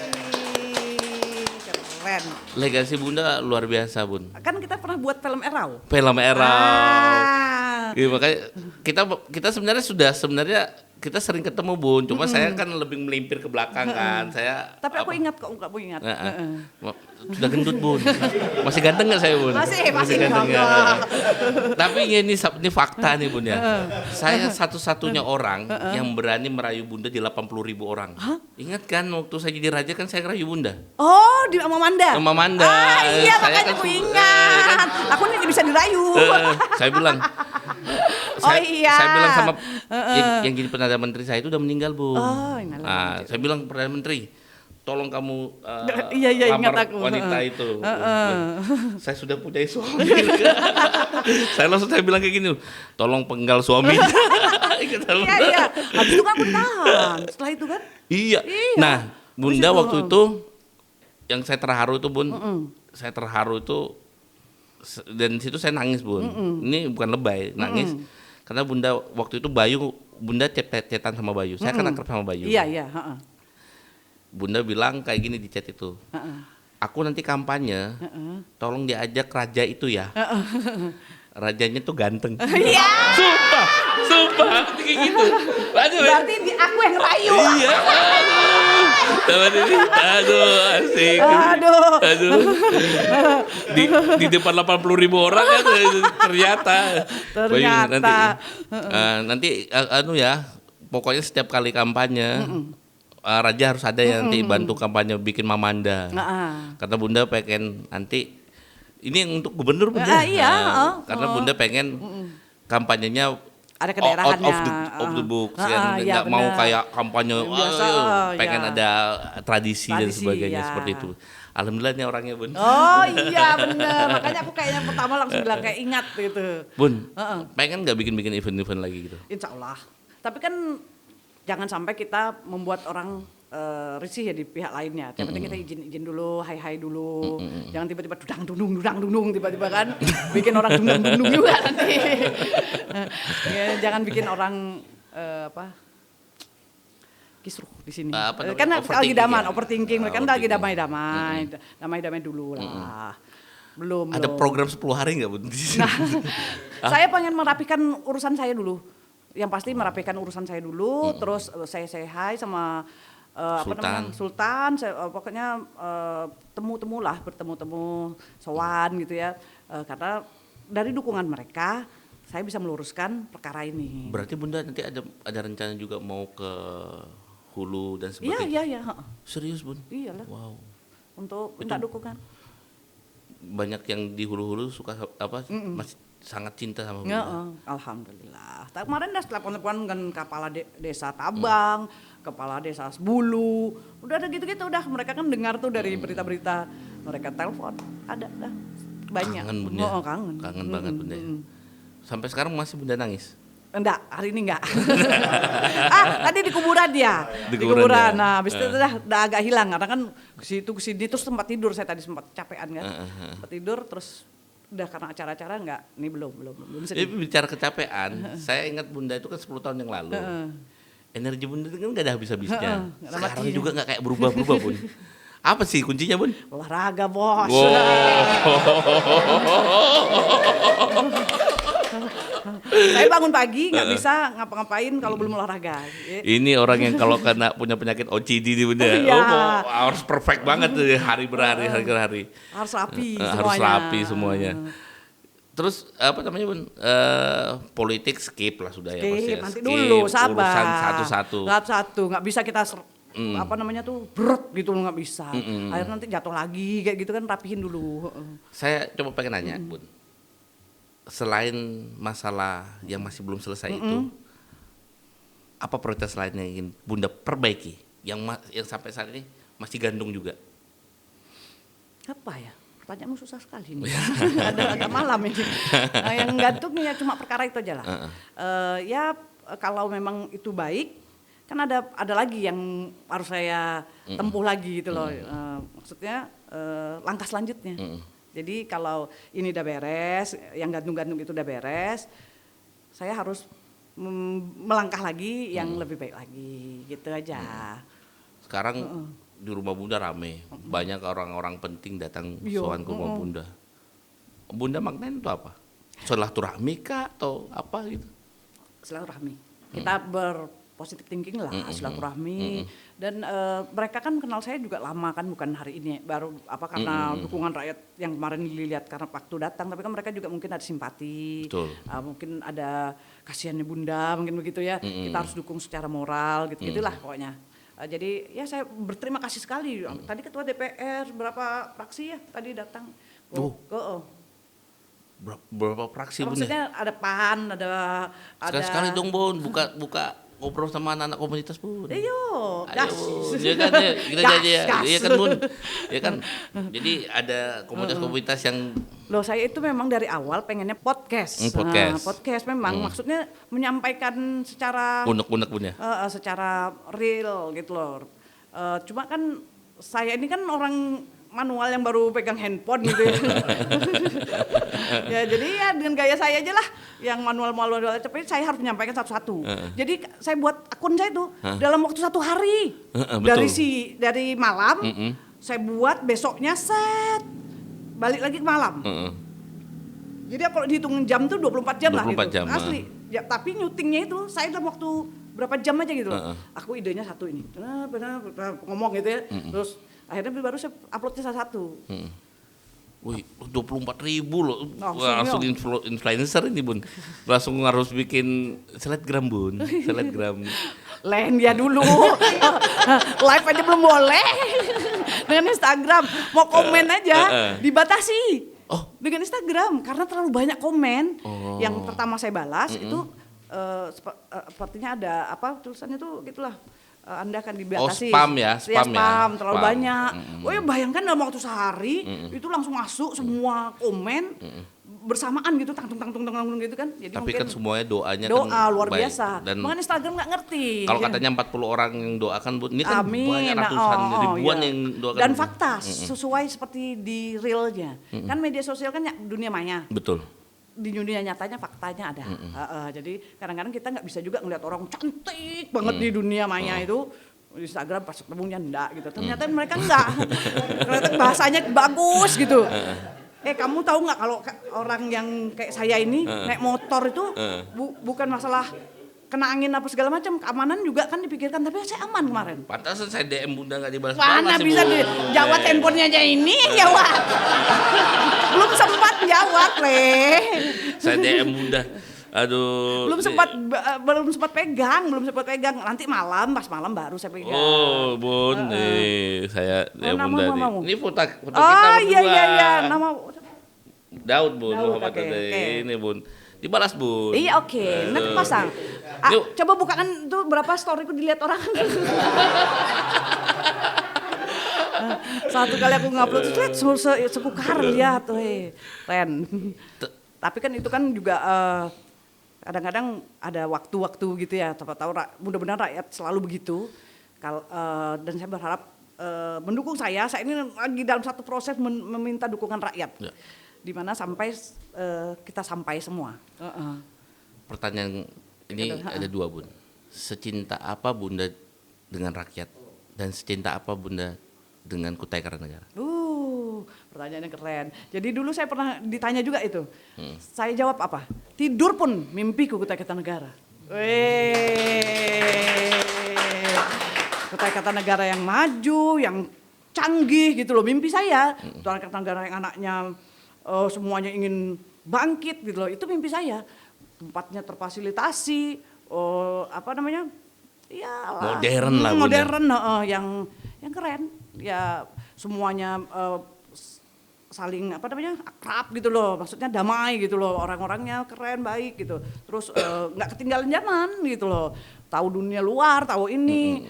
Keren. Legasi Bunda luar biasa, Bun. Kan kita pernah buat film Erau. Iya, makanya kita sebenarnya kita sering ketemu, Bun. Cuma saya kan lebih melimpir ke belakang kan. Tapi aku ingat kok, kamu ingat. Sudah gendut, Bun. Masih ganteng nggak saya, Bun? Masih ganteng ya. Tapi ini fakta nih, Bun ya. Saya satu-satunya orang yang berani merayu Bunda di 80.000 orang. Ingat kan waktu saya jadi raja kan saya ngerayu Bunda. Oh, di Amamanda. Iya, makanya aku ingat. Aku nih bisa dirayu. Saya bilang. Saya bilang sama yang jadi Perdana Menteri saya itu udah meninggal, Bu. Saya bilang Perdana Menteri, tolong kamu lamar wanita itu. Saya sudah punya suami. saya bilang kayak gini, tolong penggal suami. Iya. Habis itu kan aku tahan. Setelah itu kan? Iya. Nah, Bunda waktu itu yang saya terharu itu, Bun. Saya terharu itu dan situ saya nangis, Bun. Ini bukan lebay, nangis. Karena Bunda waktu itu Bunda chat-chatan sama Bayu. Saya kan akrab sama Bayu. Iya. Bunda bilang kayak gini di chat itu. Aku nanti kampanye, tolong diajak raja itu ya. Rajanya tuh ganteng. Iya. Sumpah, kayak gitu. Berarti aku yang rayu. Iya. Aduh, asik. Aduh. Di depan 80.000 orang kan ternyata. Nanti pokoknya setiap kali kampanye raja harus ada yang nanti bantu kampanye bikin Mamanda. Karena Bunda pengen nanti ini untuk gubernur, Bunda. Karena Bunda pengen kampanyenya ada kedaerahannya, out of the book, nggak mau kayak kampanye pengen ada tradisi dan sebagainya seperti itu. Alhamdulillah nih orangnya, Bun. Oh iya benar, makanya aku kayaknya pertama langsung bilang kayak ingat gitu. Bun, pengen nggak bikin event-event lagi gitu? Insya Allah. Tapi kan jangan sampai kita membuat orang risih ya di pihak lainnya. Yang penting kita izin dulu, hai dulu. Jangan tiba-tiba dudang tiba-tiba kan bikin orang dudang juga nanti. Jangan bikin orang kisruh di sini. Kan lagi overthinking. Kan lagi damai dulu lah. Belum. Ada program 10 hari nggak, Bun? Saya pengen merapikan urusan saya dulu. Yang pasti merapikan urusan saya dulu, terus saya say hi sama Sultan, pokoknya bertemu sowan gitu ya, karena dari dukungan mereka saya bisa meluruskan perkara ini. Berarti Bunda nanti ada rencana juga mau ke hulu dan sebagainya. Iya. Serius Bun? Iyalah. Wow. Untuk minta dukungan. Banyak yang di hulu-hulu suka masih sangat cinta sama Bunda. Alhamdulillah. Kemarin dah telepon-teleponan dengan kepala desa Tabang, kepala desa Bulu, udah ada gitu-gitu udah. Mereka kan dengar tuh dari berita-berita, mereka telepon, ada dah banyak. Kangen Bunda. Kangen banget Bunda. Sampai sekarang masih Bunda nangis? Enggak, hari ini enggak. Tadi di kuburan dia. Di kuburan. Nah, habis itu udah agak hilang karena kan ke situ ke sini terus sempat tidur, saya tadi sempat capean kan. Sempat tidur terus udah karena acara-acara enggak, ini belum Bicara kecapean, saya ingat Bunda itu kan 10 tahun yang lalu. Energi Bunda itu kan gak ada habis-habisnya. Sekarang juga gak kayak berubah-berubah Bun. Apa sih kuncinya Bun? Olahraga bos. Saya bangun pagi nggak bisa ngapa-ngapain kalau belum olahraga. Ini orang yang kalau kena punya penyakit OCD nih Bunda. Harus perfect banget tuh hari berhari. Harus rapi semuanya. Harus rapi semuanya. Terus apa namanya Bun? Politik skip lah sudah ya. Nanti dulu sabar. Urusan satu-satu. Nggak bisa kita apa namanya tuh berat gitu nggak bisa. Akhirnya nanti jatuh lagi kayak gitu kan, rapihin dulu. Saya coba pengen nanya Bun. Selain masalah yang masih belum selesai itu, apa prioritas lain yang ingin Bunda perbaiki yang sampai saat ini masih gantung juga? Apa ya? Pertanyaanmu susah sekali nih. Ada malam ini. Yang gantung ya cuma perkara itu aja lah. Ya kalau memang itu baik, kan ada lagi yang harus saya tempuh lagi gitu loh. Maksudnya langkah selanjutnya. Jadi kalau ini udah beres, yang gantung-gantung itu udah beres, saya harus melangkah lagi yang lebih baik lagi, gitu aja. Sekarang di rumah Bunda rame, banyak orang-orang penting datang sowan ke rumah Bunda. Bunda maknain itu apa? Silaturahmi kah atau apa gitu? Silaturahmi. Kita berpositif thinking lah, silaturahmi. Dan mereka kan kenal saya juga lama kan, bukan hari ini baru karena dukungan rakyat yang kemarin dilihat karena waktu datang, tapi kan mereka juga mungkin ada simpati. Mungkin ada kasihannya Bunda mungkin begitu ya. Kita harus dukung secara moral gitu gitulah pokoknya. Jadi ya saya berterima kasih sekali. Tadi ketua DPR berapa fraksi ya tadi datang. Berapa fraksi Bunda? Maksudnya ada PAN, ada sekali dong Bun, buka ngobrol sama anak-anak komunitas Bun. Ayo, gas. Ya kan, kita jadi ya. Iya kan Bun. Ya kan. Jadi ada komunitas-komunitas yang loh, saya itu memang dari awal pengennya podcast. Podcast memang maksudnya menyampaikan secara unek-unek Bun ya. Secara real gitu loh. Cuma kan saya ini kan orang manual yang baru pegang handphone gitu ya. Ya jadi ya dengan gaya saya aja lah yang manual tapi saya harus menyampaikan satu-satu. Jadi saya buat akun saya itu dalam waktu 1 hari. Dari malam saya buat, besoknya set balik lagi ke malam. Jadi kalau dihitung jam tuh 24 jam lah gitu. Asli. Ya, tapi nyutingnya itu saya dalam waktu berapa jam aja gitu. Aku idenya satu ini. Benar ngomong gitu ya. Terus akhirnya baru saya uploadnya satu. Wih, 24.000 loh. Langsung influencer ini Bun. Langsung harus bikin selebgram Bun. Selebgram. Lain dia dulu. Live aja belum boleh. Dengan Instagram mau komen aja dibatasi. Dengan Instagram karena terlalu banyak komen. Yang pertama saya balas itu sepertinya ada apa tulisannya tuh gitulah. Anda akan dibatasi. Spam ya, spam terlalu banyak. Ya bayangkan dalam waktu sehari itu langsung masuk semua komen bersamaan gitu, tang gitu kan. Jadi tapi kan semuanya doanya luar baik. biasa. Dan makanya Instagram nggak ngerti. Kalau katanya 40 orang yang doakan Bun, ini kan banyak ratusan ribuan yang doakan. Dan fakta sesuai seperti di realnya. Kan media sosial kan dunia maya. Betul. Di dunia nyatanya faktanya ada. Jadi kadang-kadang kita nggak bisa juga ngeliat orang cantik banget di dunia maya itu di Instagram pas ketemunya enggak gitu. Ternyata mereka enggak. Ternyata bahasanya bagus gitu. Kamu tahu nggak kalau orang yang kayak saya ini naik motor itu bukan masalah kena angin apa segala macam, keamanan juga kan dipikirkan, tapi saya aman kemarin. Pantasan saya DM Bunda nggak dibalas. Mana bisa dijawab handphonenya aja ini jawab. Belum sempat jawab, Le. Saya DM Bunda. Aduh. belum sempat pegang. Nanti pas malam baru saya pegang. Oh, Bun, saya ya Bunda nih. Ini foto kita berdua. Iya. Nama Daud, Bun. Daud, Muhammad okay. Ini, Bun. Dibalas, Bun. Iya, oke. Nanti pasang. Coba bukakan tuh berapa storyku dilihat orang. Satu kali aku ngupload, lihat sekukar lihat, keren. Tapi kan itu kan juga kadang-kadang ada waktu-waktu gitu ya. Tahu mudah-mudahan rakyat selalu begitu. Dan saya berharap mendukung saya ini lagi dalam satu proses meminta dukungan rakyat. Ya. Di mana sampai kita sampai semua. Pertanyaan ini ada dua, Bun. Secinta apa Bunda dengan rakyat dan secinta apa Bunda dengan Kutai Kartanegara? Pertanyaannya keren. Jadi dulu saya pernah ditanya juga itu. Saya jawab apa? Tidur pun mimpiku Kutai Kartanegara. Kutai Kartanegara yang maju, yang canggih gitu loh. Mimpi saya. Kutai Kartanegara yang anaknya semuanya ingin bangkit gitu loh. Itu mimpi saya. Tempatnya terfasilitasi, ya modern lah. Modern, yang keren. Ya semuanya saling akrab gitu loh. Maksudnya damai gitu loh. Orang-orangnya keren, baik gitu. Terus nggak ketinggalan zaman gitu loh. Tahu dunia luar, tahu ini.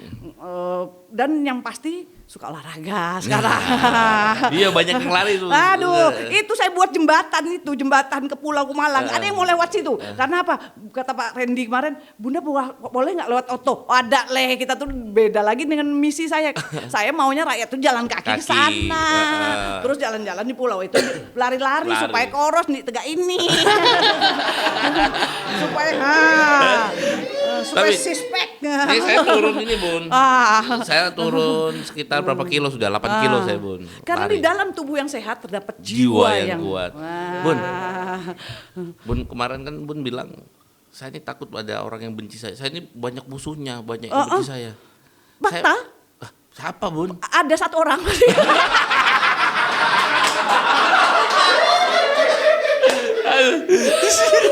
Dan yang pasti suka olahraga sekarang. Iya, banyak yang lari tuh. Aduh, itu saya buat jembatan ke Pulau Kumalang. Ada yang mau lewat situ. Karena apa? Kata Pak Randy kemarin, Bunda boleh nggak lewat oto? Ada kita tuh beda lagi dengan misi saya. Saya maunya rakyat tuh jalan kaki ke sana. Terus jalan-jalan di pulau itu lari-lari supaya koros nih tegak ini. supaya sispek. Ini saya turun ini, Bun. Saya turun sekitar berapa kilo sudah? 8 kilo saya, Bun. Karena di dalam tubuh yang sehat terdapat jiwa yang kuat. Bun, kemarin kan Bun bilang, saya ini takut ada orang yang benci saya. Saya ini banyak musuhnya, banyak yang benci saya. Bakta? Siapa, Bun? Ada satu orang.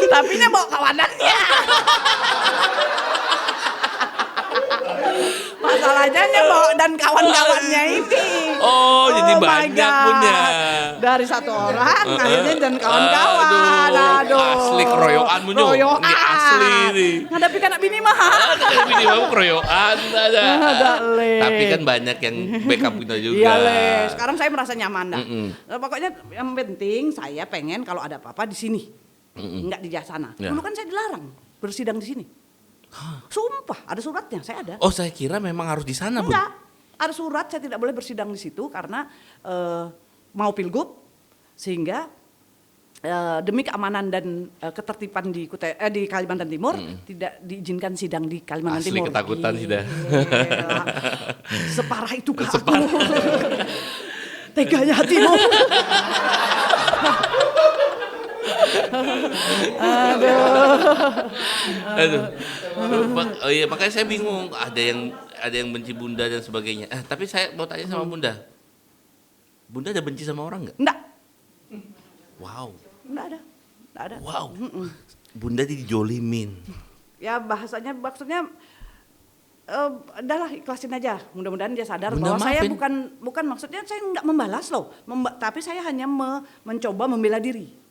Tapi ini bawa kawanannya. Masalahnya bawa dan kawan-kawannya ini. Jadi banyak punya. Dari satu orang akhirnya dan kawan-kawan. Aduh. Asli keroyokan punya. Ini asli nih. Ngadapi anak bini mah. Bini mah keroyokan ada. Tapi kan banyak yang backup kita juga. Iya, sekarang saya merasa nyaman dah. Pokoknya yang penting saya pengen kalau ada apa-apa di sini. Enggak di sana. Dulu kan saya dilarang bersidang di sini. Sumpah, ada suratnya, saya ada. Oh, saya kira memang harus di sana, Bu. Enggak, ada surat saya tidak boleh bersidang di situ karena mau pilgub sehingga demi keamanan dan ketertiban di Kalimantan Timur tidak diizinkan sidang di Kalimantan Timur. Asli ketakutan sih dah. Separah itu kak aku. Teganya hatimu. Aduh. Oh iya, makanya saya bingung. Ada yang benci Bunda dan sebagainya. Tapi saya mau tanya sama Bunda. Bunda ada benci sama orang nggak? Enggak. Wow. Enggak ada. Wow. Bunda dijolimin. Ya maksudnya udahlah ikhlasin aja. Mudah-mudahan dia sadar Bunda bahwa saya bukan maksudnya saya nggak membalas loh. Tapi saya hanya mencoba membela diri.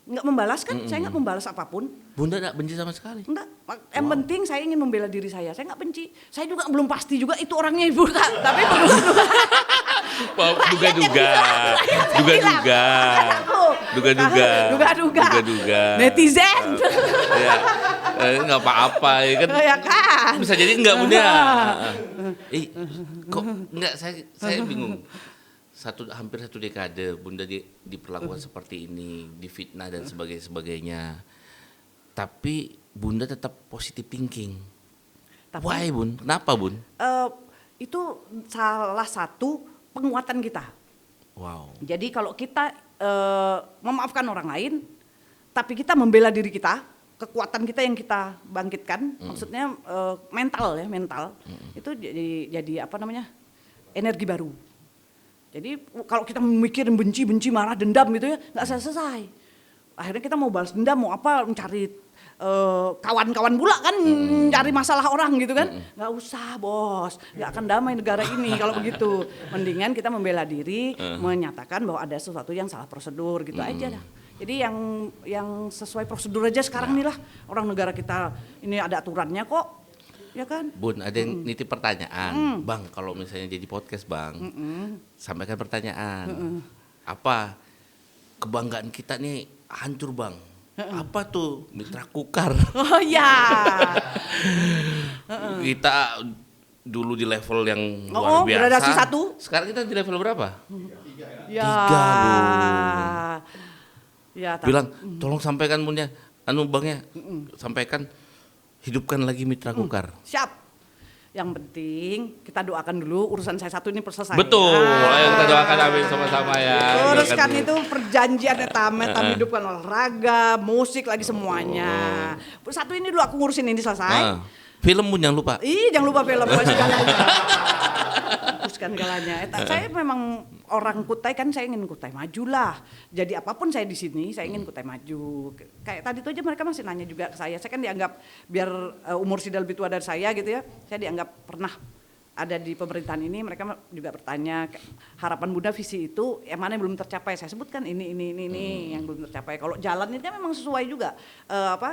Nggak membalas kan, saya nggak membalas apapun. Bunda nggak benci sama sekali? Enggak, yang penting saya ingin membela diri saya nggak benci. Saya juga belum pasti juga itu orangnya Ibu Kak, tapi duga-duga. Netizen. Ya, nggak apa-apa ya kan. Ya kan. Bisa jadi nggak Bunda. Kok nggak, saya bingung. Hampir satu dekade Bunda diperlakukan seperti ini, difitnah dan sebagainya. Tapi Bunda tetap positive thinking. Why, Bun? Kenapa, Bun? Itu salah satu penguatan kita. Wow. Jadi kalau kita memaafkan orang lain, tapi kita membela diri kita, kekuatan kita yang kita bangkitkan, maksudnya mental, itu jadi energi baru. Jadi kalau kita mikirin benci, marah, dendam gitu ya, nggak selesai. Akhirnya kita mau balas dendam, mau apa, mencari kawan-kawan pula kan cari masalah orang gitu kan. Nggak usah bos, nggak akan damai negara ini kalau begitu. Mendingan kita membela diri, menyatakan bahwa ada sesuatu yang salah prosedur gitu aja dah. Jadi yang sesuai prosedur aja sekarang nih lah. Orang negara kita ini ada aturannya kok, ya kan? Bun, ada yang nitip pertanyaan. Bang, kalau misalnya jadi podcast bang, sampaikan pertanyaan. Apa kebanggaan kita nih hancur bang? Apa tuh? Mitra Kukar. Oh ya. Kita dulu di level yang luar biasa. Gradasi 1. Sekarang kita di level berapa? Ya. 3 Bun. Ya, Bilang, tolong sampaikan punya, bangnya, sampaikan, hidupkan lagi Mitra Kukar. Siap. Yang penting kita doakan dulu urusan saya satu ini selesai. Betul, ayo kita doakan amin sama-sama ya. Uruskan itu perjanjiannya tamat, hidupkan olahraga, musik lagi semuanya. Satu ini dulu aku ngurusin ini selesai. Film pun jangan lupa. Jangan lupa film segalanya. Hapuskan segalanya. Saya memang orang Kutai kan, saya ingin Kutai majulah. Jadi apapun saya di sini, saya ingin Kutai maju. Kayak tadi tuh aja mereka masih nanya juga ke saya. Saya kan dianggap biar umur Sida lebih tua dari saya gitu ya. Saya dianggap pernah ada di pemerintahan ini, mereka juga bertanya harapan Bunda visi itu yang mana yang belum tercapai. Saya sebutkan ini yang belum tercapai. Kalau jalan itu memang sesuai juga,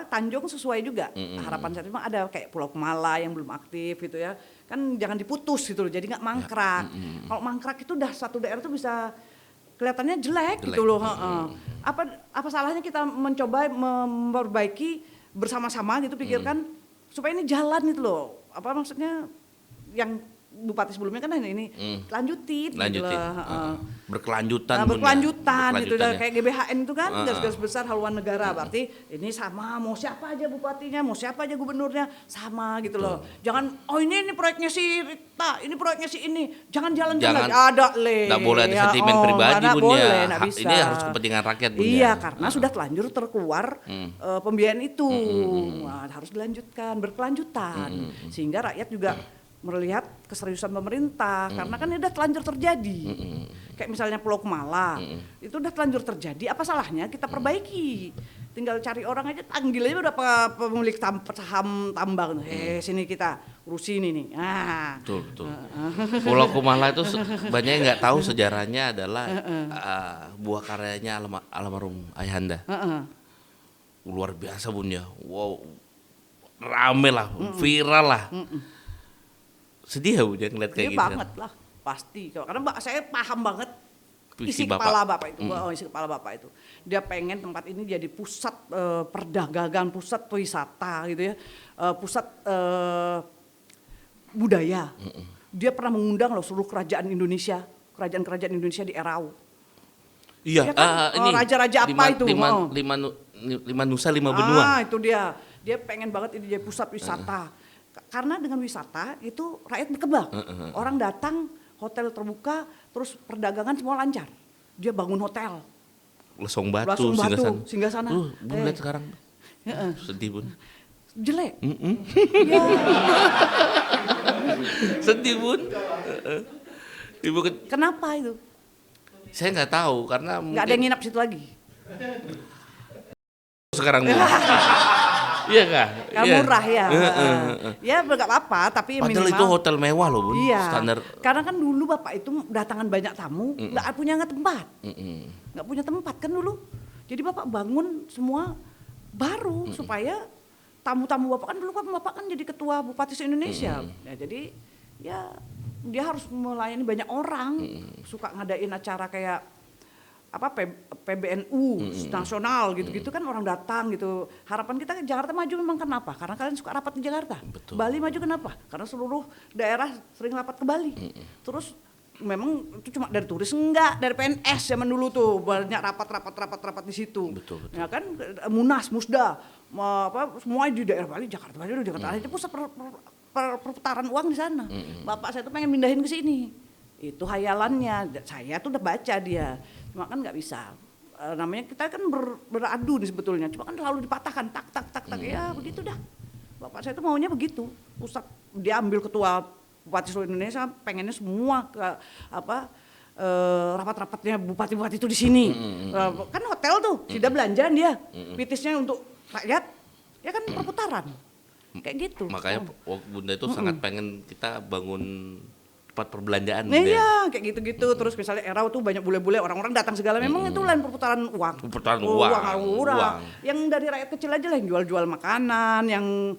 Tanjung sesuai juga. Harapan saya memang ada kayak Pulau Kemala yang belum aktif gitu ya. Kan jangan diputus gitu loh, jadi nggak mangkrak. Kalau mangkrak itu udah satu daerah tuh bisa kelihatannya jelek gitu loh. Apa salahnya kita mencoba memperbaiki bersama-sama gitu, pikirkan supaya ini jalan gitu loh. Apa maksudnya? Yang bupati sebelumnya kan ini lanjutin. Gitu berkelanjutan gitu dah, kayak GBHN itu kan garis-garis besar haluan negara, berarti ini sama, mau siapa aja bupatinya, mau siapa aja gubernurnya sama gitu loh. Jangan ini proyeknya si Rita, ini proyeknya si ini, jangan jalan-jalan ada nggak boleh ada sentimen pribadi Bun ya. Ini harus kepentingan rakyat Bun. Iya, karena sudah telanjur terkeluar pembiayaan itu. Harus dilanjutkan, berkelanjutan sehingga rakyat juga melihat keseriusan pemerintah, karena kan ini udah telanjur terjadi. Kayak misalnya Pulau Kemala, itu udah telanjur terjadi, apa salahnya kita perbaiki? Tinggal cari orang aja, panggil aja udah pemilik saham tambang, sini kita urusin ini. Betul. Pulau Kemala itu banyak yang nggak tahu sejarahnya adalah buah karyanya almarhum Ayahanda. Luar biasa Bun ya, wow, rame lah, viral lah. Sedih ya Bu dia ngeliat kayak gitu. Banget lah, pasti. Karena saya paham banget isi kepala Bapak itu. Isi kepala Bapak itu. Dia pengen tempat ini jadi pusat perdagangan, pusat wisata gitu ya. Pusat budaya. Dia pernah mengundang loh seluruh kerajaan Indonesia di Erau. Iya, kan? Ini raja-raja apa itu? Lima nusa, 5 benua. Itu dia. Dia pengen banget ini jadi pusat wisata. Karena dengan wisata itu rakyat berkembang. Orang datang, hotel terbuka, terus perdagangan semua lancar. Dia bangun hotel. Lesong Batu, Singgasana. Bun lihat sekarang. Sedih Bun. Jelek. Ya. Sedih Bun. Ibu Kenapa itu? Saya nggak tahu karena nggak ada yang nginap situ lagi. Sekarang Bun. Iya kah? Murah ya. Ya nggak apa-apa, tapi padahal minimal. Itu hotel mewah loh Bun. Iya. Standar. Karena kan dulu Bapak itu datangan banyak tamu, nggak punya tempat. Nggak punya tempat kan dulu. Jadi Bapak bangun semua baru supaya tamu-tamu Bapak kan dulu Bapak kan jadi ketua Bupati se-Indonesia. Ya, jadi ya dia harus melayani banyak orang. Suka ngadain acara kayak PBNU nasional gitu-gitu kan orang datang gitu. Harapan kita Jakarta maju memang kenapa? Karena kalian suka rapat di Jakarta. Betul. Bali maju kenapa? Karena seluruh daerah sering rapat ke Bali. Terus memang itu cuma dari turis enggak, dari PNS zaman dulu tuh banyak rapat di situ. Betul. Ya kan Munas, Musda, semua di daerah Bali, Jakarta itu pusat perputaran uang di sana. Bapak saya tuh pengen pindahin ke sini. Itu hayalannya. Saya tuh udah baca dia. Cuma kan nggak bisa. Namanya kita kan beradu nih sebetulnya. Cuma kan selalu dipatahkan tak. Ya begitu dah. Bapak saya tuh maunya begitu. Pusat dia ambil ketua Bupati seluruh Indonesia, pengennya semua ke rapat-rapatnya bupati-bupati itu di sini. Kan hotel tuh, sudah belanjaan dia. Pitisnya untuk rakyat. Ya kan perputaran. Kayak gitu. Makanya Bunda itu sangat pengen kita bangun tempat perbelanjaan. Iya, kayak gitu-gitu. Terus misalnya Erau tuh banyak bule-bule, orang-orang datang segala. Memang itu lain perputaran uang. Perputaran uang. Yang dari rakyat kecil aja lah yang jual-jual makanan, yang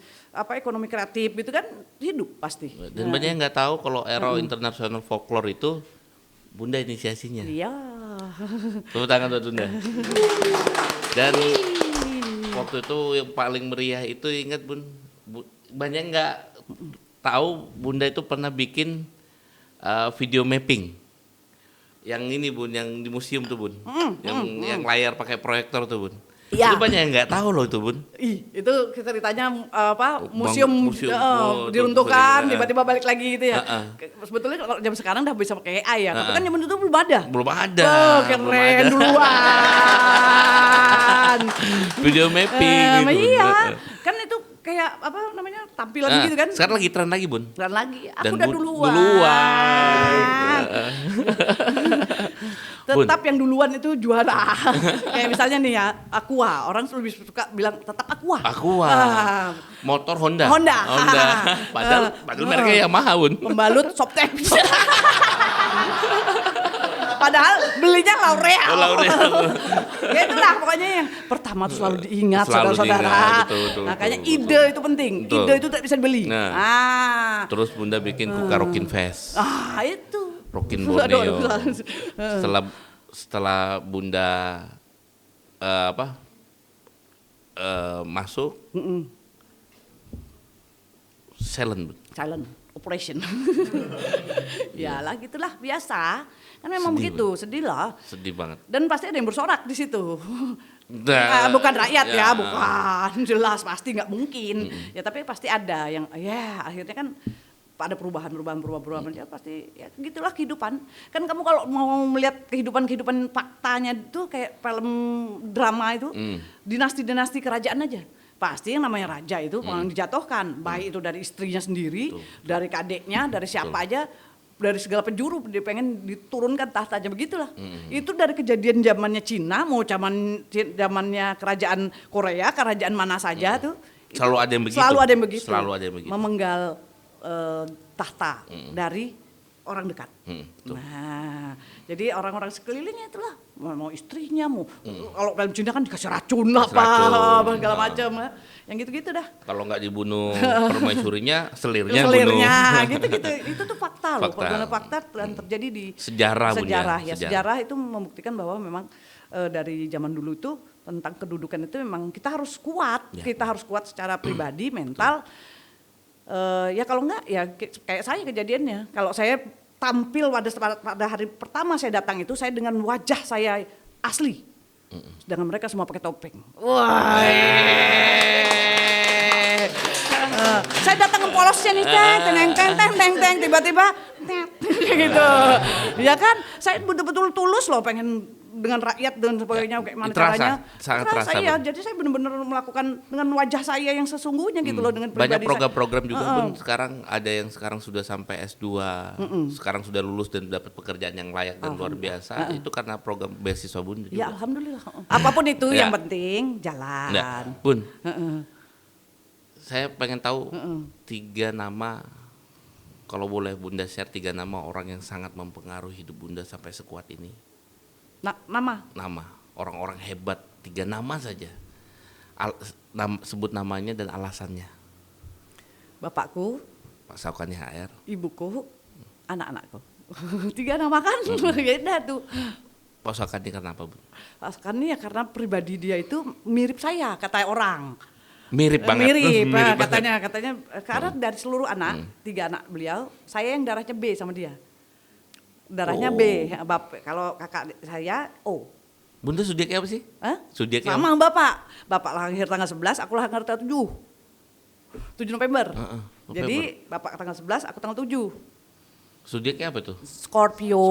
ekonomi kreatif gitu kan hidup pasti. Dan banyak yang nggak tahu kalau Erau International Folklore itu Bunda inisiasinya. Iya. Tepuk tangan buat Bunda. Dan waktu itu yang paling meriah itu ingat banyak nggak tahu Bunda itu pernah bikin video mapping. Yang ini Bun, yang di museum tuh Bun. Yang layar pakai proyektor tuh Bun. Iya. Itu banyak yang nggak tahu loh itu Bun. Itu ceritanya museum diruntuhkan, tiba-tiba balik lagi gitu ya. Sebetulnya kalau jam sekarang udah bisa pakai AI ya, tapi kan zaman itu belum ada. Belum ada. Keren duluan. Video mapping gitu. Iya, kan itu kayak tampilan gitu kan. Sekarang lagi tren lagi Bun. Tren lagi, aku Dan udah duluan. Tetap yang duluan itu juara. Kayak misalnya nih ya, Aqua. Orang lebih suka bilang tetap Aqua. Motor Honda. Padahal mereknya Yamaha Bun. Pembalut Softex. Padahal belinya L'Oreal. Ya itulah pokoknya yang pertama tuh selalu diingat saudara-saudara. Makanya ide itu penting. Betul. Ide itu tak bisa dibeli. Terus Bunda bikin Kuka Rockin Fest. Itu. Rockin Borneo. Setelah Bunda masuk silent operation. Yalah gitulah biasa. Kan memang begitu, sedih lah. Sedih banget. Dan pasti ada yang bersorak di situ. Bukan rakyat ya, bukan. Jelas pasti nggak mungkin. Ya tapi pasti ada yang akhirnya kan ada perubahan ya pasti ya gitulah kehidupan. Kan kamu kalau mau melihat kehidupan faktanya itu kayak film drama itu, dinasti-dinasti kerajaan aja. Pasti yang namanya raja itu orang dijatuhkan, baik itu dari istrinya sendiri, dari kadeknya, dari siapa aja, dari segala penjuru dia pengen diturunkan tahta aja begitulah. Itu dari kejadian zamannya Cina, mau zamannya kerajaan Korea, kerajaan mana saja tuh. Selalu ada yang begitu. Memenggal tahta dari orang dekat. Nah, jadi orang-orang sekelilingnya itulah mau istrinya kalau dalam Cina kan dikasih racun lah apa segala macam yang gitu-gitu dah. Kalau nggak dibunuh permaisurinya selirnya gitu-gitu. Itu tuh fakta loh, fakta dan terjadi di sejarah. Sejarah itu membuktikan bahwa memang dari zaman dulu itu tentang kedudukan itu memang kita harus kuat, kita harus kuat secara pribadi, mental. Ya kalau enggak ya kayak saya kejadiannya. Kalau saya tampil pada hari pertama saya datang itu saya dengan wajah saya asli. Sedangkan mereka semua pakai topeng. Wah. Saya datang ke polosnya nih, teng, tiba-tiba gitu. Ya kan, saya betul-betul tulus loh pengen dengan rakyat dan sebagainya kayak mana caranya. Sangat terasa. Ya, jadi saya benar-benar melakukan dengan wajah saya yang sesungguhnya gitu loh dengan pribadi. Banyak program-program juga pun sekarang ada yang sekarang sudah sampai S2, sekarang sudah lulus dan dapat pekerjaan yang layak dan luar biasa. Itu karena program beasiswa Bunda juga. Ya alhamdulillah. Apapun itu yang penting jalan. Nah, Bun. Saya pengen tahu 3 nama, kalau boleh Bunda share 3 nama orang yang sangat mempengaruhi hidup Bunda sampai sekuat ini. Nama orang-orang hebat, 3 nama saja. Sebut namanya dan alasannya. Bapakku, Pak Saukani HR. Ibuku, anak-anakku. 3 nama kan beda tuh. Pak Saukani kenapa, Bu? Pak Saukani ya karena pribadi dia itu mirip saya, kata orang. Mirip banget. Katanya karena dari seluruh anak, 3 anak beliau, saya yang darahnya B sama dia. Darahnya B, kalau kakak saya O. Bunda zodiaknya apa sih? Zodiaknya sama Bapak. Bapak lahir tanggal 11, aku lahir tanggal 7 November. Jadi Bapak tanggal 11, aku tanggal 7. Zodiaknya apa tuh? Scorpio.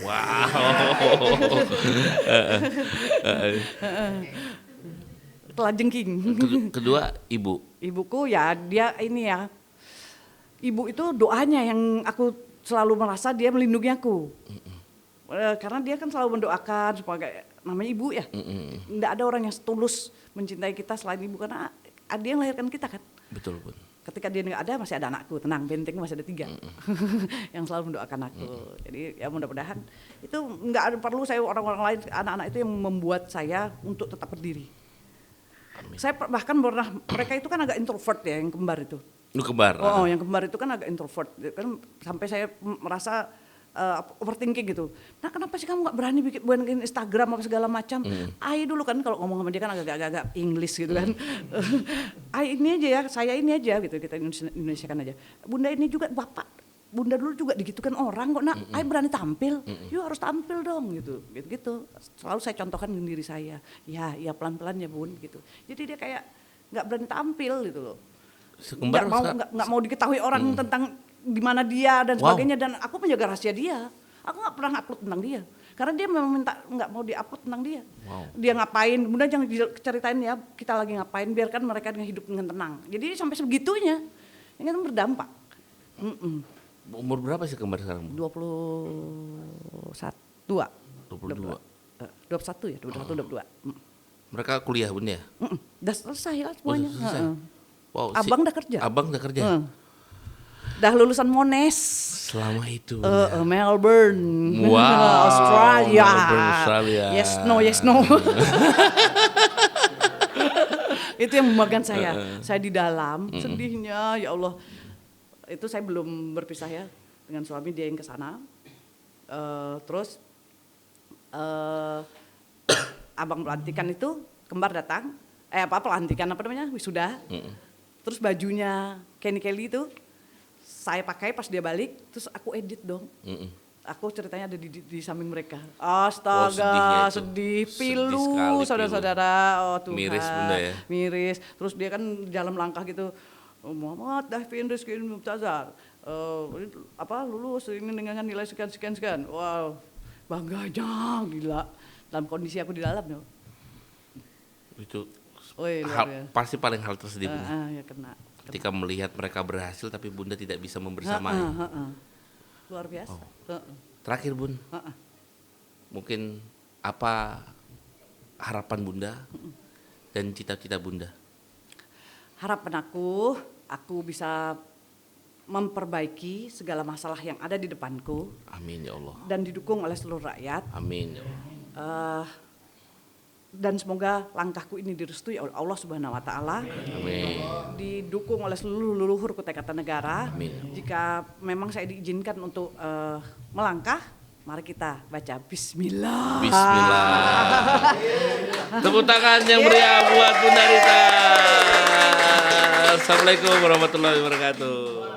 Wow. Kelajengking. Kedua ibu. Ibuku ya dia ini ya. Ibu itu doanya yang aku selalu merasa dia melindungi aku. Karena dia kan selalu mendoakan supaya namanya ibu ya. Nggak ada orang yang tulus mencintai kita selain ibu, karena dia yang melahirkan kita kan. Betul Bun. Ketika dia nggak ada, masih ada anakku, tenang, benteng masih ada 3 yang selalu mendoakan aku. Jadi ya mudah-mudahan itu nggak ada perlu saya orang-orang lain, anak-anak itu yang membuat saya untuk tetap berdiri. Amin. Saya bahkan pernah, mereka itu kan agak introvert ya, yang kembar itu. Kembar. Oh, yang kembar itu kan agak introvert, kan sampai saya merasa overthinking gitu. Nah, kenapa sih kamu nggak berani bikin Instagram apa segala macam? Ai dulu kan kalau ngomong sama dia kan agak English gitu kan. Ai ini aja ya, saya ini aja gitu, kita Indonesia kan aja. Bunda ini juga bapak, bunda dulu juga digitukan orang kok. Nak, Ai berani tampil, yuk harus tampil dong gitu. Selalu saya contohkan dengan diri saya. Ya pelan-pelan ya bun gitu. Jadi dia kayak nggak berani tampil gitu loh. Nggak mau diketahui orang tentang di mana dia dan sebagainya, dan aku menjaga rahasia dia. Aku nggak pernah upload tentang dia karena dia memang minta nggak mau diupload tentang dia. Dia ngapain, bunda jangan ceritain ya kita lagi ngapain, biarkan mereka hidup dengan tenang. Jadi sampai sebegitunya ini kan berdampak. Umur berapa sih kembar sekarang? 21 ya, 22. Mereka kuliah Bun ya? Udah selesai lah semuanya. Wow, Abang udah kerja. Abang udah kerja. Dah lulusan Monash. Selama itu. Melbourne. Wow. Australia. Melbourne, Australia. Yes no. Itu yang membanggakan saya. Saya di dalam sedihnya, ya Allah. Itu saya belum berpisah ya dengan suami, dia yang ke sana. Terus abang pelantikan itu kembar datang. Pelantikan apa namanya? Wisuda. Terus bajunya Kenny Kelly itu saya pakai pas dia balik, terus aku edit dong. Aku ceritanya ada di samping mereka. Astaga, sedih, pilu, saudara-saudara. Oh Tuhan. Miris Bunda ya. Miris. Terus dia kan jalan melangkah gitu. Muhammad Dafin Rizky Mumtazar. Lulus ini dengan nilai sekian. Wow, bangganya gila. Dalam kondisi aku di dalam ya. Itu pasti paling hal tersedih Bunda. Ya kena. Ketika melihat mereka berhasil tapi Bunda tidak bisa membersamai. Luar biasa. Terakhir Bun, mungkin apa harapan Bunda dan cita-cita Bunda? Harapan aku bisa memperbaiki segala masalah yang ada di depanku. Amin ya Allah. Dan didukung oleh seluruh rakyat. Amin ya Allah. Dan semoga langkahku ini direstui oleh Allah Subhanahu wa taala. Amin. Didukung oleh seluruh leluhur Kutai Kartanegara. Amin. Jika memang saya diizinkan untuk melangkah, mari kita baca bismillah. Bismillah. Tepuk tangan yang meriah buat Bunda Rita. Assalamualaikum warahmatullahi wabarakatuh.